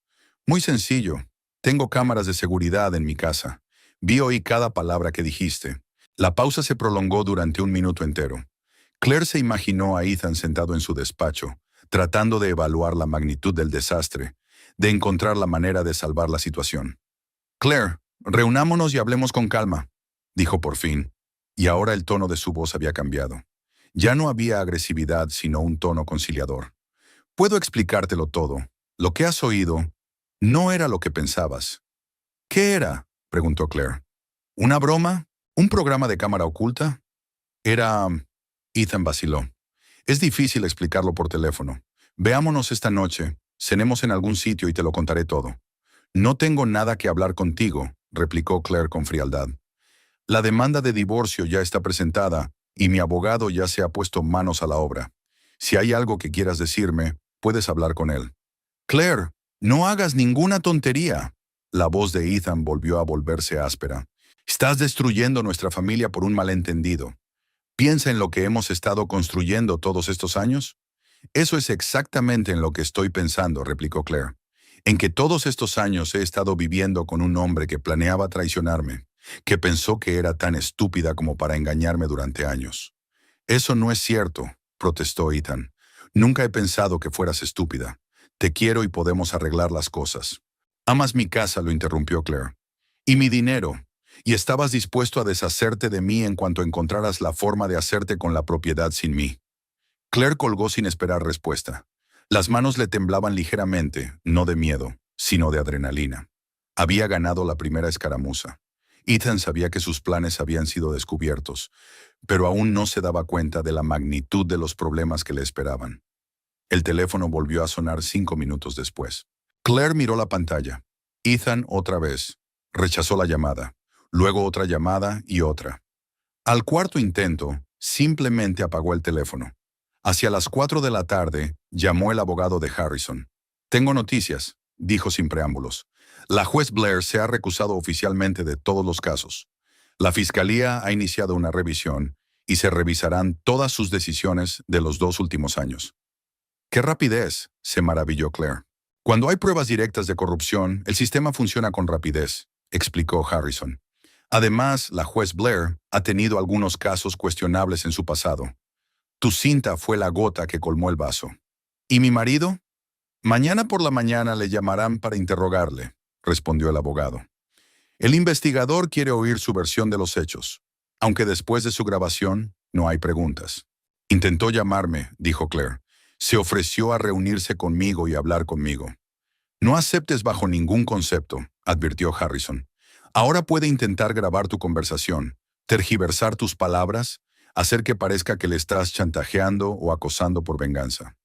«Muy sencillo. Tengo cámaras de seguridad en mi casa. Vi y oí cada palabra que dijiste». La pausa se prolongó durante un minuto entero. Claire se imaginó a Ethan sentado en su despacho, tratando de evaluar la magnitud del desastre, de encontrar la manera de salvar la situación. «Claire, reunámonos y hablemos con calma», dijo por fin, y ahora el tono de su voz había cambiado. Ya no había agresividad, sino un tono conciliador. «Puedo explicártelo todo. Lo que has oído no era lo que pensabas». «¿Qué era?», preguntó Claire. «¿Una broma? ¿Un programa de cámara oculta?» «Era...» Ethan vaciló. «Es difícil explicarlo por teléfono. Veámonos esta noche, cenemos en algún sitio y te lo contaré todo». «No tengo nada que hablar contigo», replicó Claire con frialdad. «La demanda de divorcio ya está presentada y mi abogado ya se ha puesto manos a la obra. Si hay algo que quieras decirme, puedes hablar con él». «Claire, no hagas ninguna tontería». La voz de Ethan volvió a volverse áspera. «Estás destruyendo nuestra familia por un malentendido. Piensa en lo que hemos estado construyendo todos estos años». «Eso es exactamente en lo que estoy pensando», replicó Claire. «En que todos estos años he estado viviendo con un hombre que planeaba traicionarme, que pensó que era tan estúpida como para engañarme durante años». «Eso no es cierto», protestó Ethan. «Nunca he pensado que fueras estúpida. Te quiero y podemos arreglar las cosas». «Amas mi casa», lo interrumpió Claire. «Y mi dinero. y estabas dispuesto a deshacerte de mí en cuanto encontraras la forma de hacerte con la propiedad sin mí. Claire colgó sin esperar respuesta. Las manos le temblaban ligeramente, no de miedo, sino de adrenalina. Había ganado la primera escaramuza. Ethan sabía que sus planes habían sido descubiertos, pero aún no se daba cuenta de la magnitud de los problemas que le esperaban. El teléfono volvió a sonar 5 minutos después. Claire miró la pantalla. Ethan otra vez. Rechazó la llamada. Luego otra llamada y otra. Al cuarto intento, simplemente apagó el teléfono. Hacia las 4 de la tarde, llamó el abogado de Harrison. «Tengo noticias», dijo sin preámbulos. «La juez Blair se ha recusado oficialmente de todos los casos. La fiscalía ha iniciado una revisión y se revisarán todas sus decisiones de los 2 últimos años». «¡Qué rapidez!», se maravilló Claire. «Cuando hay pruebas directas de corrupción, el sistema funciona con rapidez», explicó Harrison. «Además, la juez Blair ha tenido algunos casos cuestionables en su pasado. Tu cinta fue la gota que colmó el vaso. ¿Y mi marido? Mañana por la mañana le llamarán para interrogarle», respondió el abogado. «El investigador quiere oír su versión de los hechos, aunque después de su grabación no hay preguntas». «Intentó llamarme», dijo Claire. «Se ofreció a reunirse conmigo y hablar conmigo». «No aceptes bajo ningún concepto», advirtió Harrison. «Ahora puede intentar grabar tu conversación, tergiversar tus palabras, hacer que parezca que le estás chantajeando o acosando por venganza.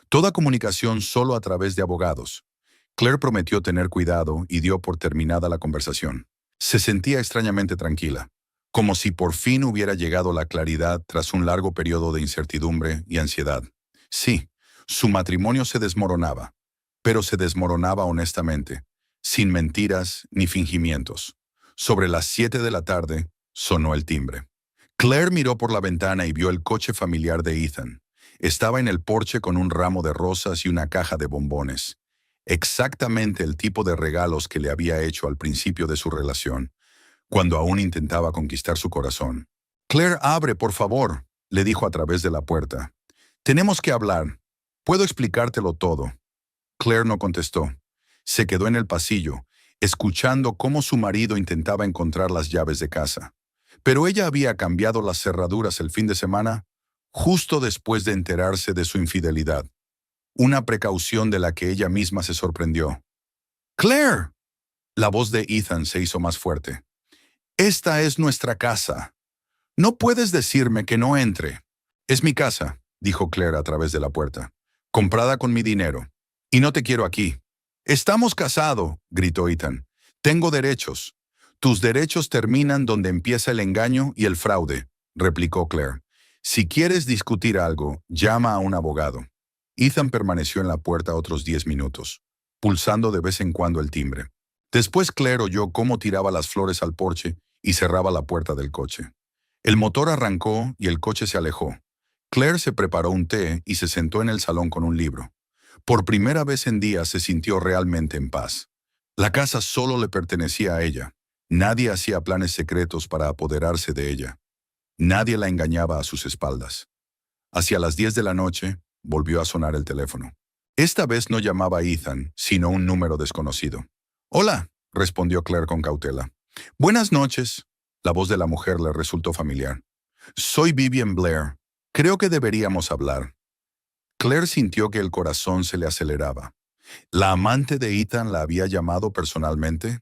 Toda comunicación solo a través de abogados». Claire prometió tener cuidado y dio por terminada la conversación. Se sentía extrañamente tranquila, como si por fin hubiera llegado la claridad tras un largo periodo de incertidumbre y ansiedad. Sí, su matrimonio se desmoronaba, pero se desmoronaba honestamente, sin mentiras ni fingimientos. Sobre las 7 de la tarde sonó el timbre. Claire miró por la ventana y vio el coche familiar de Ethan. Estaba en el porche con un ramo de rosas y una caja de bombones. Exactamente el tipo de regalos que le había hecho al principio de su relación, cuando aún intentaba conquistar su corazón. «Claire, abre, por favor», le dijo a través de la puerta. «Tenemos que hablar. Puedo explicártelo todo». Claire no contestó. Se quedó en el pasillo, escuchando cómo su marido intentaba encontrar las llaves de casa. Pero ella había cambiado las cerraduras el fin de semana, justo después de enterarse de su infidelidad. Una precaución de la que ella misma se sorprendió. «¡Claire!». La voz de Ethan se hizo más fuerte. «Esta es nuestra casa. No puedes decirme que no entre». «Es mi casa», dijo Claire a través de la puerta. «Comprada con mi dinero. Y no te quiero aquí». «Estamos casados», gritó Ethan. «Tengo derechos». «Tus derechos terminan donde empieza el engaño y el fraude», replicó Claire. «Si quieres discutir algo, llama a un abogado». Ethan permaneció en la puerta otros 10 minutos, pulsando de vez en cuando el timbre. Después Claire oyó cómo tiraba las flores al porche y cerraba la puerta del coche. El motor arrancó y el coche se alejó. Claire se preparó un té y se sentó en el salón con un libro. Por primera vez en días se sintió realmente en paz. La casa solo le pertenecía a ella. Nadie hacía planes secretos para apoderarse de ella. Nadie la engañaba a sus espaldas. Hacia las 10 de la noche, volvió a sonar el teléfono. Esta vez no llamaba Ethan, sino un número desconocido. «Hola», respondió Claire con cautela. «Buenas noches». La voz de la mujer le resultó familiar. «Soy Vivian Blair. Creo que deberíamos hablar». Claire sintió que el corazón se le aceleraba. ¿La amante de Ethan la había llamado personalmente?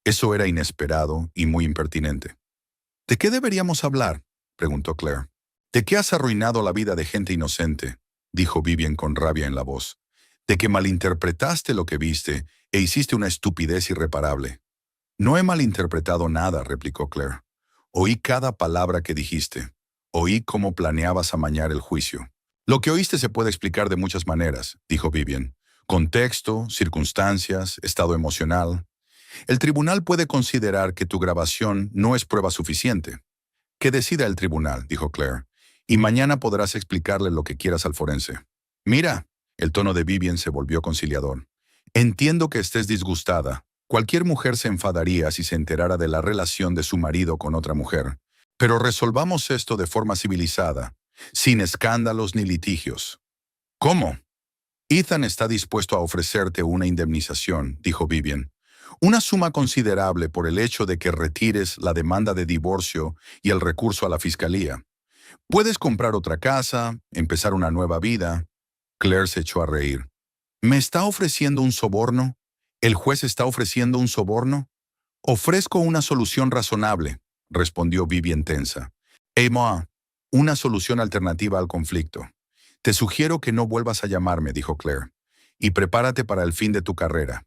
Eso era inesperado y muy impertinente. «¿De qué deberíamos hablar?», preguntó Claire. «¿De qué has arruinado la vida de gente inocente?», dijo Vivian con rabia en la voz. «De que malinterpretaste lo que viste e hiciste una estupidez irreparable». «No he malinterpretado nada», replicó Claire. «Oí cada palabra que dijiste. Oí cómo planeabas amañar el juicio». «Lo que oíste se puede explicar de muchas maneras», dijo Vivian. «Contexto, circunstancias, estado emocional. El tribunal puede considerar que tu grabación no es prueba suficiente». «Que decida el tribunal», dijo Claire, «y mañana podrás explicarle lo que quieras al forense». «Mira», el tono de Vivian se volvió conciliador. «Entiendo que estés disgustada. Cualquier mujer se enfadaría si se enterara de la relación de su marido con otra mujer. Pero resolvamos esto de forma civilizada, sin escándalos ni litigios». «¿Cómo?». «Ethan está dispuesto a ofrecerte una indemnización», dijo Vivian. Una suma considerable por el hecho de que retires la demanda de divorcio y el recurso a la fiscalía. Puedes comprar otra casa, empezar una nueva vida. Claire se echó a reír. ¿Me está ofreciendo un soborno? ¿El juez está ofreciendo un soborno? Ofrezco una solución razonable, respondió Vivian tensa. Emma, una solución alternativa al conflicto. Te sugiero que no vuelvas a llamarme, dijo Claire, y prepárate para el fin de tu carrera.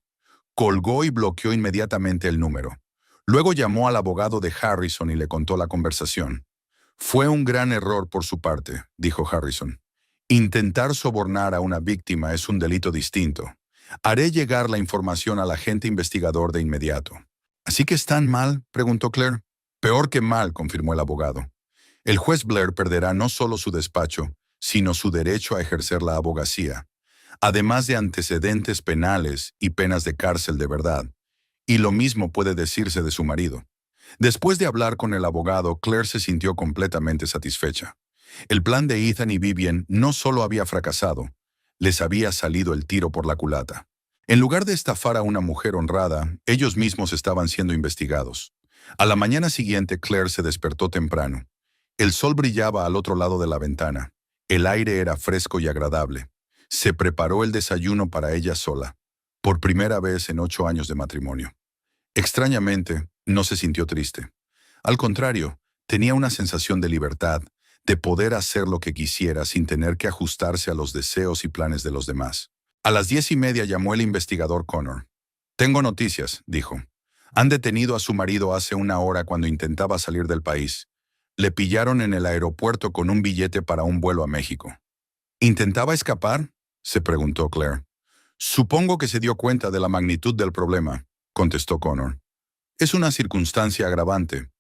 Colgó y bloqueó inmediatamente el número. Luego llamó al abogado de Harrison y le contó la conversación. Fue un gran error por su parte, dijo Harrison. Intentar sobornar a una víctima es un delito distinto. Haré llegar la información al agente investigador de inmediato. ¿Así que están mal?, preguntó Claire. Peor que mal, confirmó el abogado. El juez Blair perderá no solo su despacho, sino su derecho a ejercer la abogacía, además de antecedentes penales y penas de cárcel de verdad. Y lo mismo puede decirse de su marido. Después de hablar con el abogado, Claire se sintió completamente satisfecha. El plan de Ethan y Vivian no solo había fracasado, les había salido el tiro por la culata. En lugar de estafar a una mujer honrada, ellos mismos estaban siendo investigados. A la mañana siguiente, Claire se despertó temprano. El sol brillaba al otro lado de la ventana. El aire era fresco y agradable. Se preparó el desayuno para ella sola, por primera vez en 8 años de matrimonio. Extrañamente, no se sintió triste. Al contrario, tenía una sensación de libertad, de poder hacer lo que quisiera sin tener que ajustarse a los deseos y planes de los demás. A las 10:30 llamó el investigador Connor. Tengo noticias, dijo. Han detenido a su marido hace 1 hora cuando intentaba salir del país. Le pillaron en el aeropuerto con un billete para un vuelo a México. ¿Intentaba escapar?, se preguntó Claire. Supongo que se dio cuenta de la magnitud del problema, contestó Connor. Es una circunstancia agravante.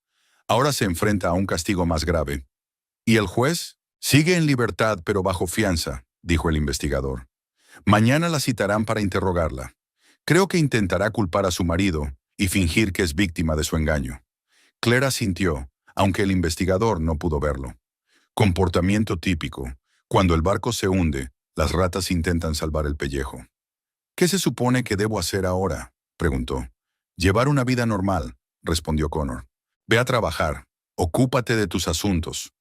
Ahora se enfrenta a un castigo más grave. ¿Y el juez? Sigue en libertad pero bajo fianza, dijo el investigador. Mañana la citarán para interrogarla. Creo que intentará culpar a su marido y fingir que es víctima de su engaño. Claire asintió, aunque el investigador no pudo verlo. Comportamiento típico. Cuando el barco se hunde, las ratas intentan salvar el pellejo. ¿Qué se supone que debo hacer ahora?, preguntó. Llevar una vida normal, respondió Connor. Ve a trabajar. Ocúpate de tus asuntos.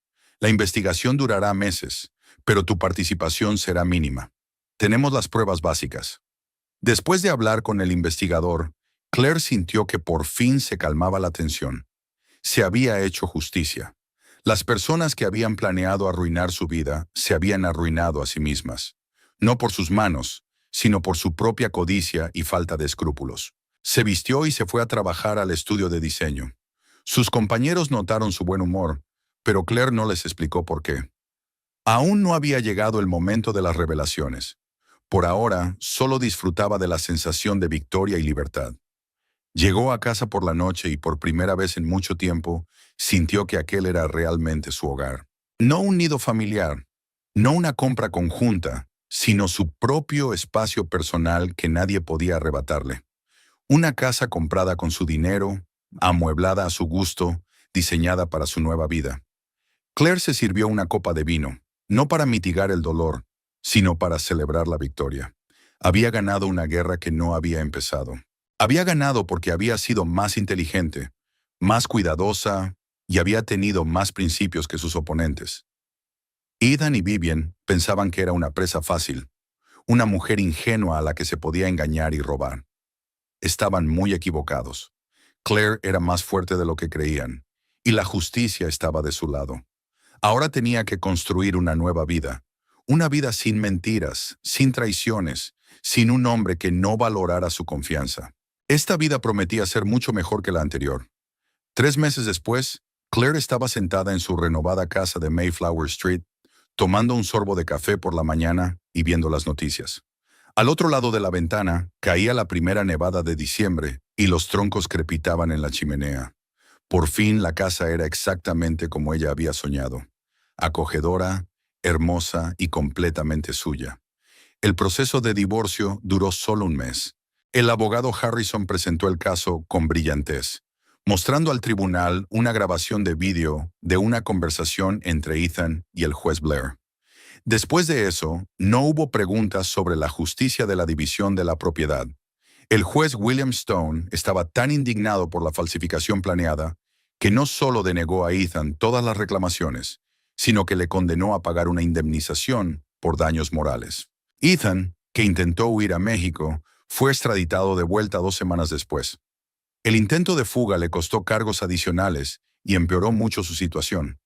La investigación durará meses, pero tu participación será mínima. Tenemos las pruebas básicas. Después de hablar con el investigador, Claire sintió que por fin se calmaba la tensión. Se había hecho justicia. Las personas que habían planeado arruinar su vida se habían arruinado a sí mismas. No por sus manos, sino por su propia codicia y falta de escrúpulos. Se vistió y se fue a trabajar al estudio de diseño. Sus compañeros notaron su buen humor, pero Claire no les explicó por qué. Aún no había llegado el momento de las revelaciones. Por ahora, solo disfrutaba de la sensación de victoria y libertad. Llegó a casa por la noche y por primera vez en mucho tiempo sintió que aquel era realmente su hogar. No un nido familiar, no una compra conjunta, sino su propio espacio personal que nadie podía arrebatarle. Una casa comprada con su dinero, amueblada a su gusto, diseñada para su nueva vida. Claire se sirvió una copa de vino, no para mitigar el dolor, sino para celebrar la victoria. Había ganado una guerra que no había empezado. Había ganado porque había sido más inteligente, más cuidadosa y había tenido más principios que sus oponentes. Ethan y Vivian pensaban que era una presa fácil, una mujer ingenua a la que se podía engañar y robar. Estaban muy equivocados. Claire era más fuerte de lo que creían, y la justicia estaba de su lado. Ahora tenía que construir una vida sin mentiras, sin traiciones, sin un hombre que no valorara su confianza. Esta vida prometía ser mucho mejor que la anterior. 3 meses después, Claire estaba sentada en su renovada casa de Mayflower Street, tomando un sorbo de café por la mañana y viendo las noticias. Al otro lado de la ventana, caía la primera nevada de diciembre y los troncos crepitaban en la chimenea. Por fin la casa era exactamente como ella había soñado. Acogedora, hermosa y completamente suya. El proceso de divorcio duró solo un mes. El abogado Harrison presentó el caso con brillantez, mostrando al tribunal una grabación de vídeo de una conversación entre Ethan y el juez Blair. Después de eso, no hubo preguntas sobre la justicia de la división de la propiedad. El juez William Stone estaba tan indignado por la falsificación planeada que no solo denegó a Ethan todas las reclamaciones, sino que le condenó a pagar una indemnización por daños morales. Ethan, que intentó huir a México, fue extraditado de vuelta 2 semanas después. El intento de fuga le costó cargos adicionales y empeoró mucho su situación.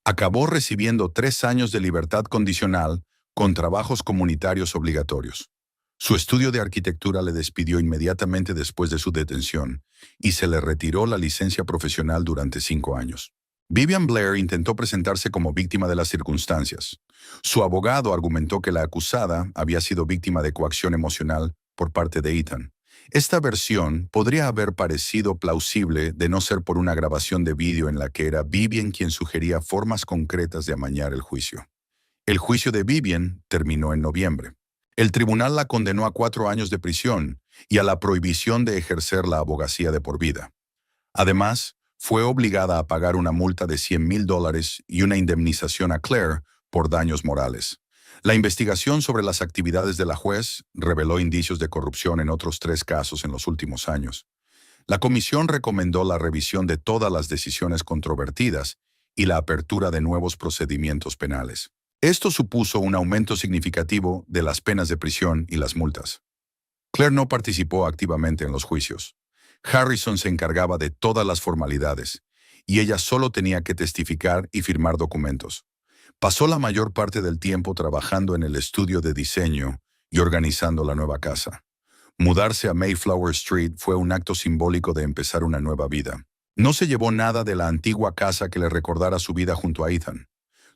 Acabó recibiendo 3 años de libertad condicional con trabajos comunitarios obligatorios. Su estudio de arquitectura le despidió inmediatamente después de su detención y se le retiró la licencia profesional durante 5 años. Vivian Blair intentó presentarse como víctima de las circunstancias. Su abogado argumentó que la acusada había sido víctima de coacción emocional por parte de Ethan. Esta versión podría haber parecido plausible de no ser por una grabación de vídeo en la que era Vivian quien sugería formas concretas de amañar el juicio. El juicio de Vivian terminó en noviembre. El tribunal la condenó a 4 años de prisión y a la prohibición de ejercer la abogacía de por vida. Además, fue obligada a pagar una multa de $100,000 y una indemnización a Claire por daños morales. La investigación sobre las actividades de la juez reveló indicios de corrupción en otros 3 casos en los últimos años. La comisión recomendó la revisión de todas las decisiones controvertidas y la apertura de nuevos procedimientos penales. Esto supuso un aumento significativo de las penas de prisión y las multas. Claire no participó activamente en los juicios. Harrison se encargaba de todas las formalidades, y ella solo tenía que testificar y firmar documentos. Pasó la mayor parte del tiempo trabajando en el estudio de diseño y organizando la nueva casa. Mudarse a Mayflower Street fue un acto simbólico de empezar una nueva vida. No se llevó nada de la antigua casa que le recordara su vida junto a Ethan.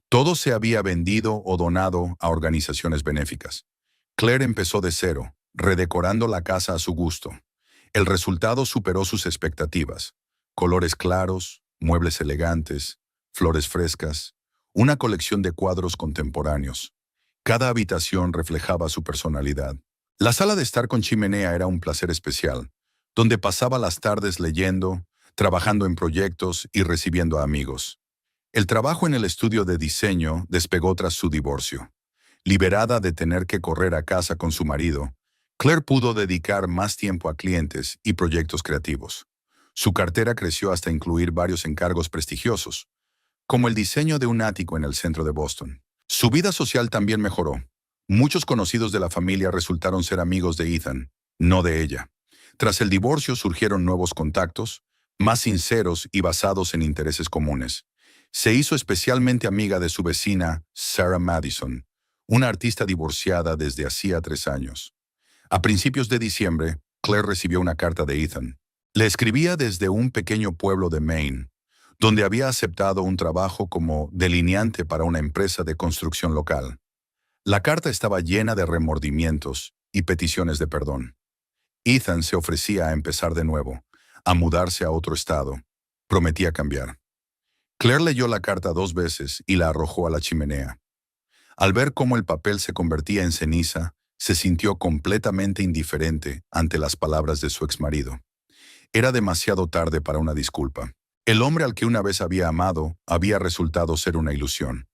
Todo se había vendido o donado a organizaciones benéficas. Claire empezó de cero, redecorando la casa a su gusto. El resultado superó sus expectativas. Colores claros, muebles elegantes, flores frescas, una colección de cuadros contemporáneos. Cada habitación reflejaba su personalidad. La sala de estar con chimenea era un placer especial, donde pasaba las tardes leyendo, trabajando en proyectos y recibiendo a amigos. El trabajo en el estudio de diseño despegó tras su divorcio. Liberada de tener que correr a casa con su marido, Claire pudo dedicar más tiempo a clientes y proyectos creativos. Su cartera creció hasta incluir varios encargos prestigiosos, como el diseño de un ático en el centro de Boston. Su vida social también mejoró. Muchos conocidos de la familia resultaron ser amigos de Ethan, no de ella. Tras el divorcio surgieron nuevos contactos, más sinceros y basados en intereses comunes. Se hizo especialmente amiga de su vecina, Sarah Madison, una artista divorciada desde hacía 3 años. A principios de diciembre, Claire recibió una carta de Ethan. Le escribía desde un pequeño pueblo de Maine, donde había aceptado un trabajo como delineante para una empresa de construcción local. La carta estaba llena de remordimientos y peticiones de perdón. Ethan se ofrecía a empezar de nuevo, a mudarse a otro estado. Prometía cambiar. Claire leyó la carta 2 veces y la arrojó a la chimenea. Al ver cómo el papel se convertía en ceniza, se sintió completamente indiferente ante las palabras de su exmarido. Era demasiado tarde para una disculpa. El hombre al que una vez había amado había resultado ser una ilusión.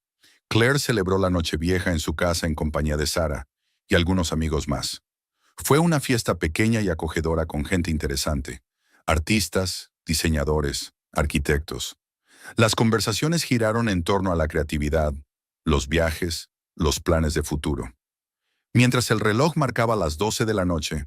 Claire celebró la Nochevieja en su casa en compañía de Sarah y algunos amigos más. Fue una fiesta pequeña y acogedora con gente interesante, artistas, diseñadores, arquitectos. Las conversaciones giraron en torno a la creatividad, los viajes, los planes de futuro. Mientras el reloj marcaba las 12 de la noche,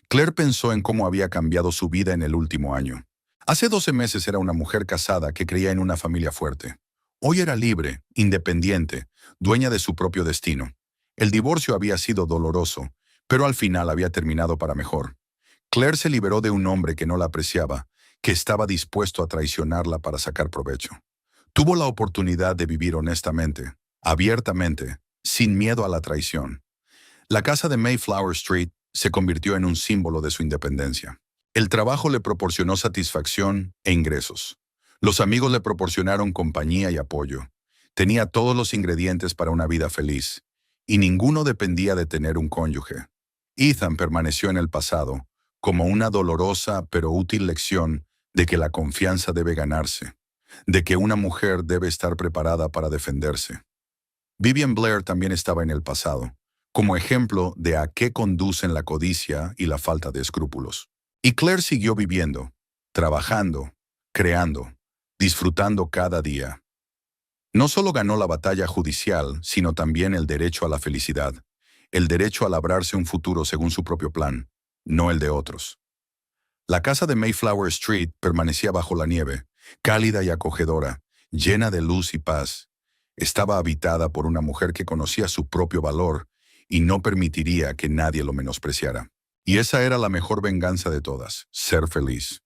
Claire pensó en cómo había cambiado su vida en el último año. Hace 12 meses era una mujer casada que creía en una familia fuerte. Hoy era libre, independiente, dueña de su propio destino. El divorcio había sido doloroso, pero al final había terminado para mejor. Claire se liberó de un hombre que no la apreciaba, que estaba dispuesto a traicionarla para sacar provecho. Tuvo la oportunidad de vivir honestamente, abiertamente, sin miedo a la traición. La casa de Mayflower Street se convirtió en un símbolo de su independencia. El trabajo le proporcionó satisfacción e ingresos. Los amigos le proporcionaron compañía y apoyo. Tenía todos los ingredientes para una vida feliz, y ninguno dependía de tener un cónyuge. Ethan permaneció en el pasado, como una dolorosa pero útil lección de que la confianza debe ganarse, de que una mujer debe estar preparada para defenderse. Vivian Blair también estaba en el pasado, como ejemplo de a qué conducen la codicia y la falta de escrúpulos. Y Claire siguió viviendo, trabajando, creando, disfrutando cada día. No solo ganó la batalla judicial, sino también el derecho a la felicidad, el derecho a labrarse un futuro según su propio plan, no el de otros. La casa de Mayflower Street permanecía bajo la nieve, cálida y acogedora, llena de luz y paz. Estaba habitada por una mujer que conocía su propio valor y no permitiría que nadie lo menospreciara. Y esa era la mejor venganza de todas, ser feliz.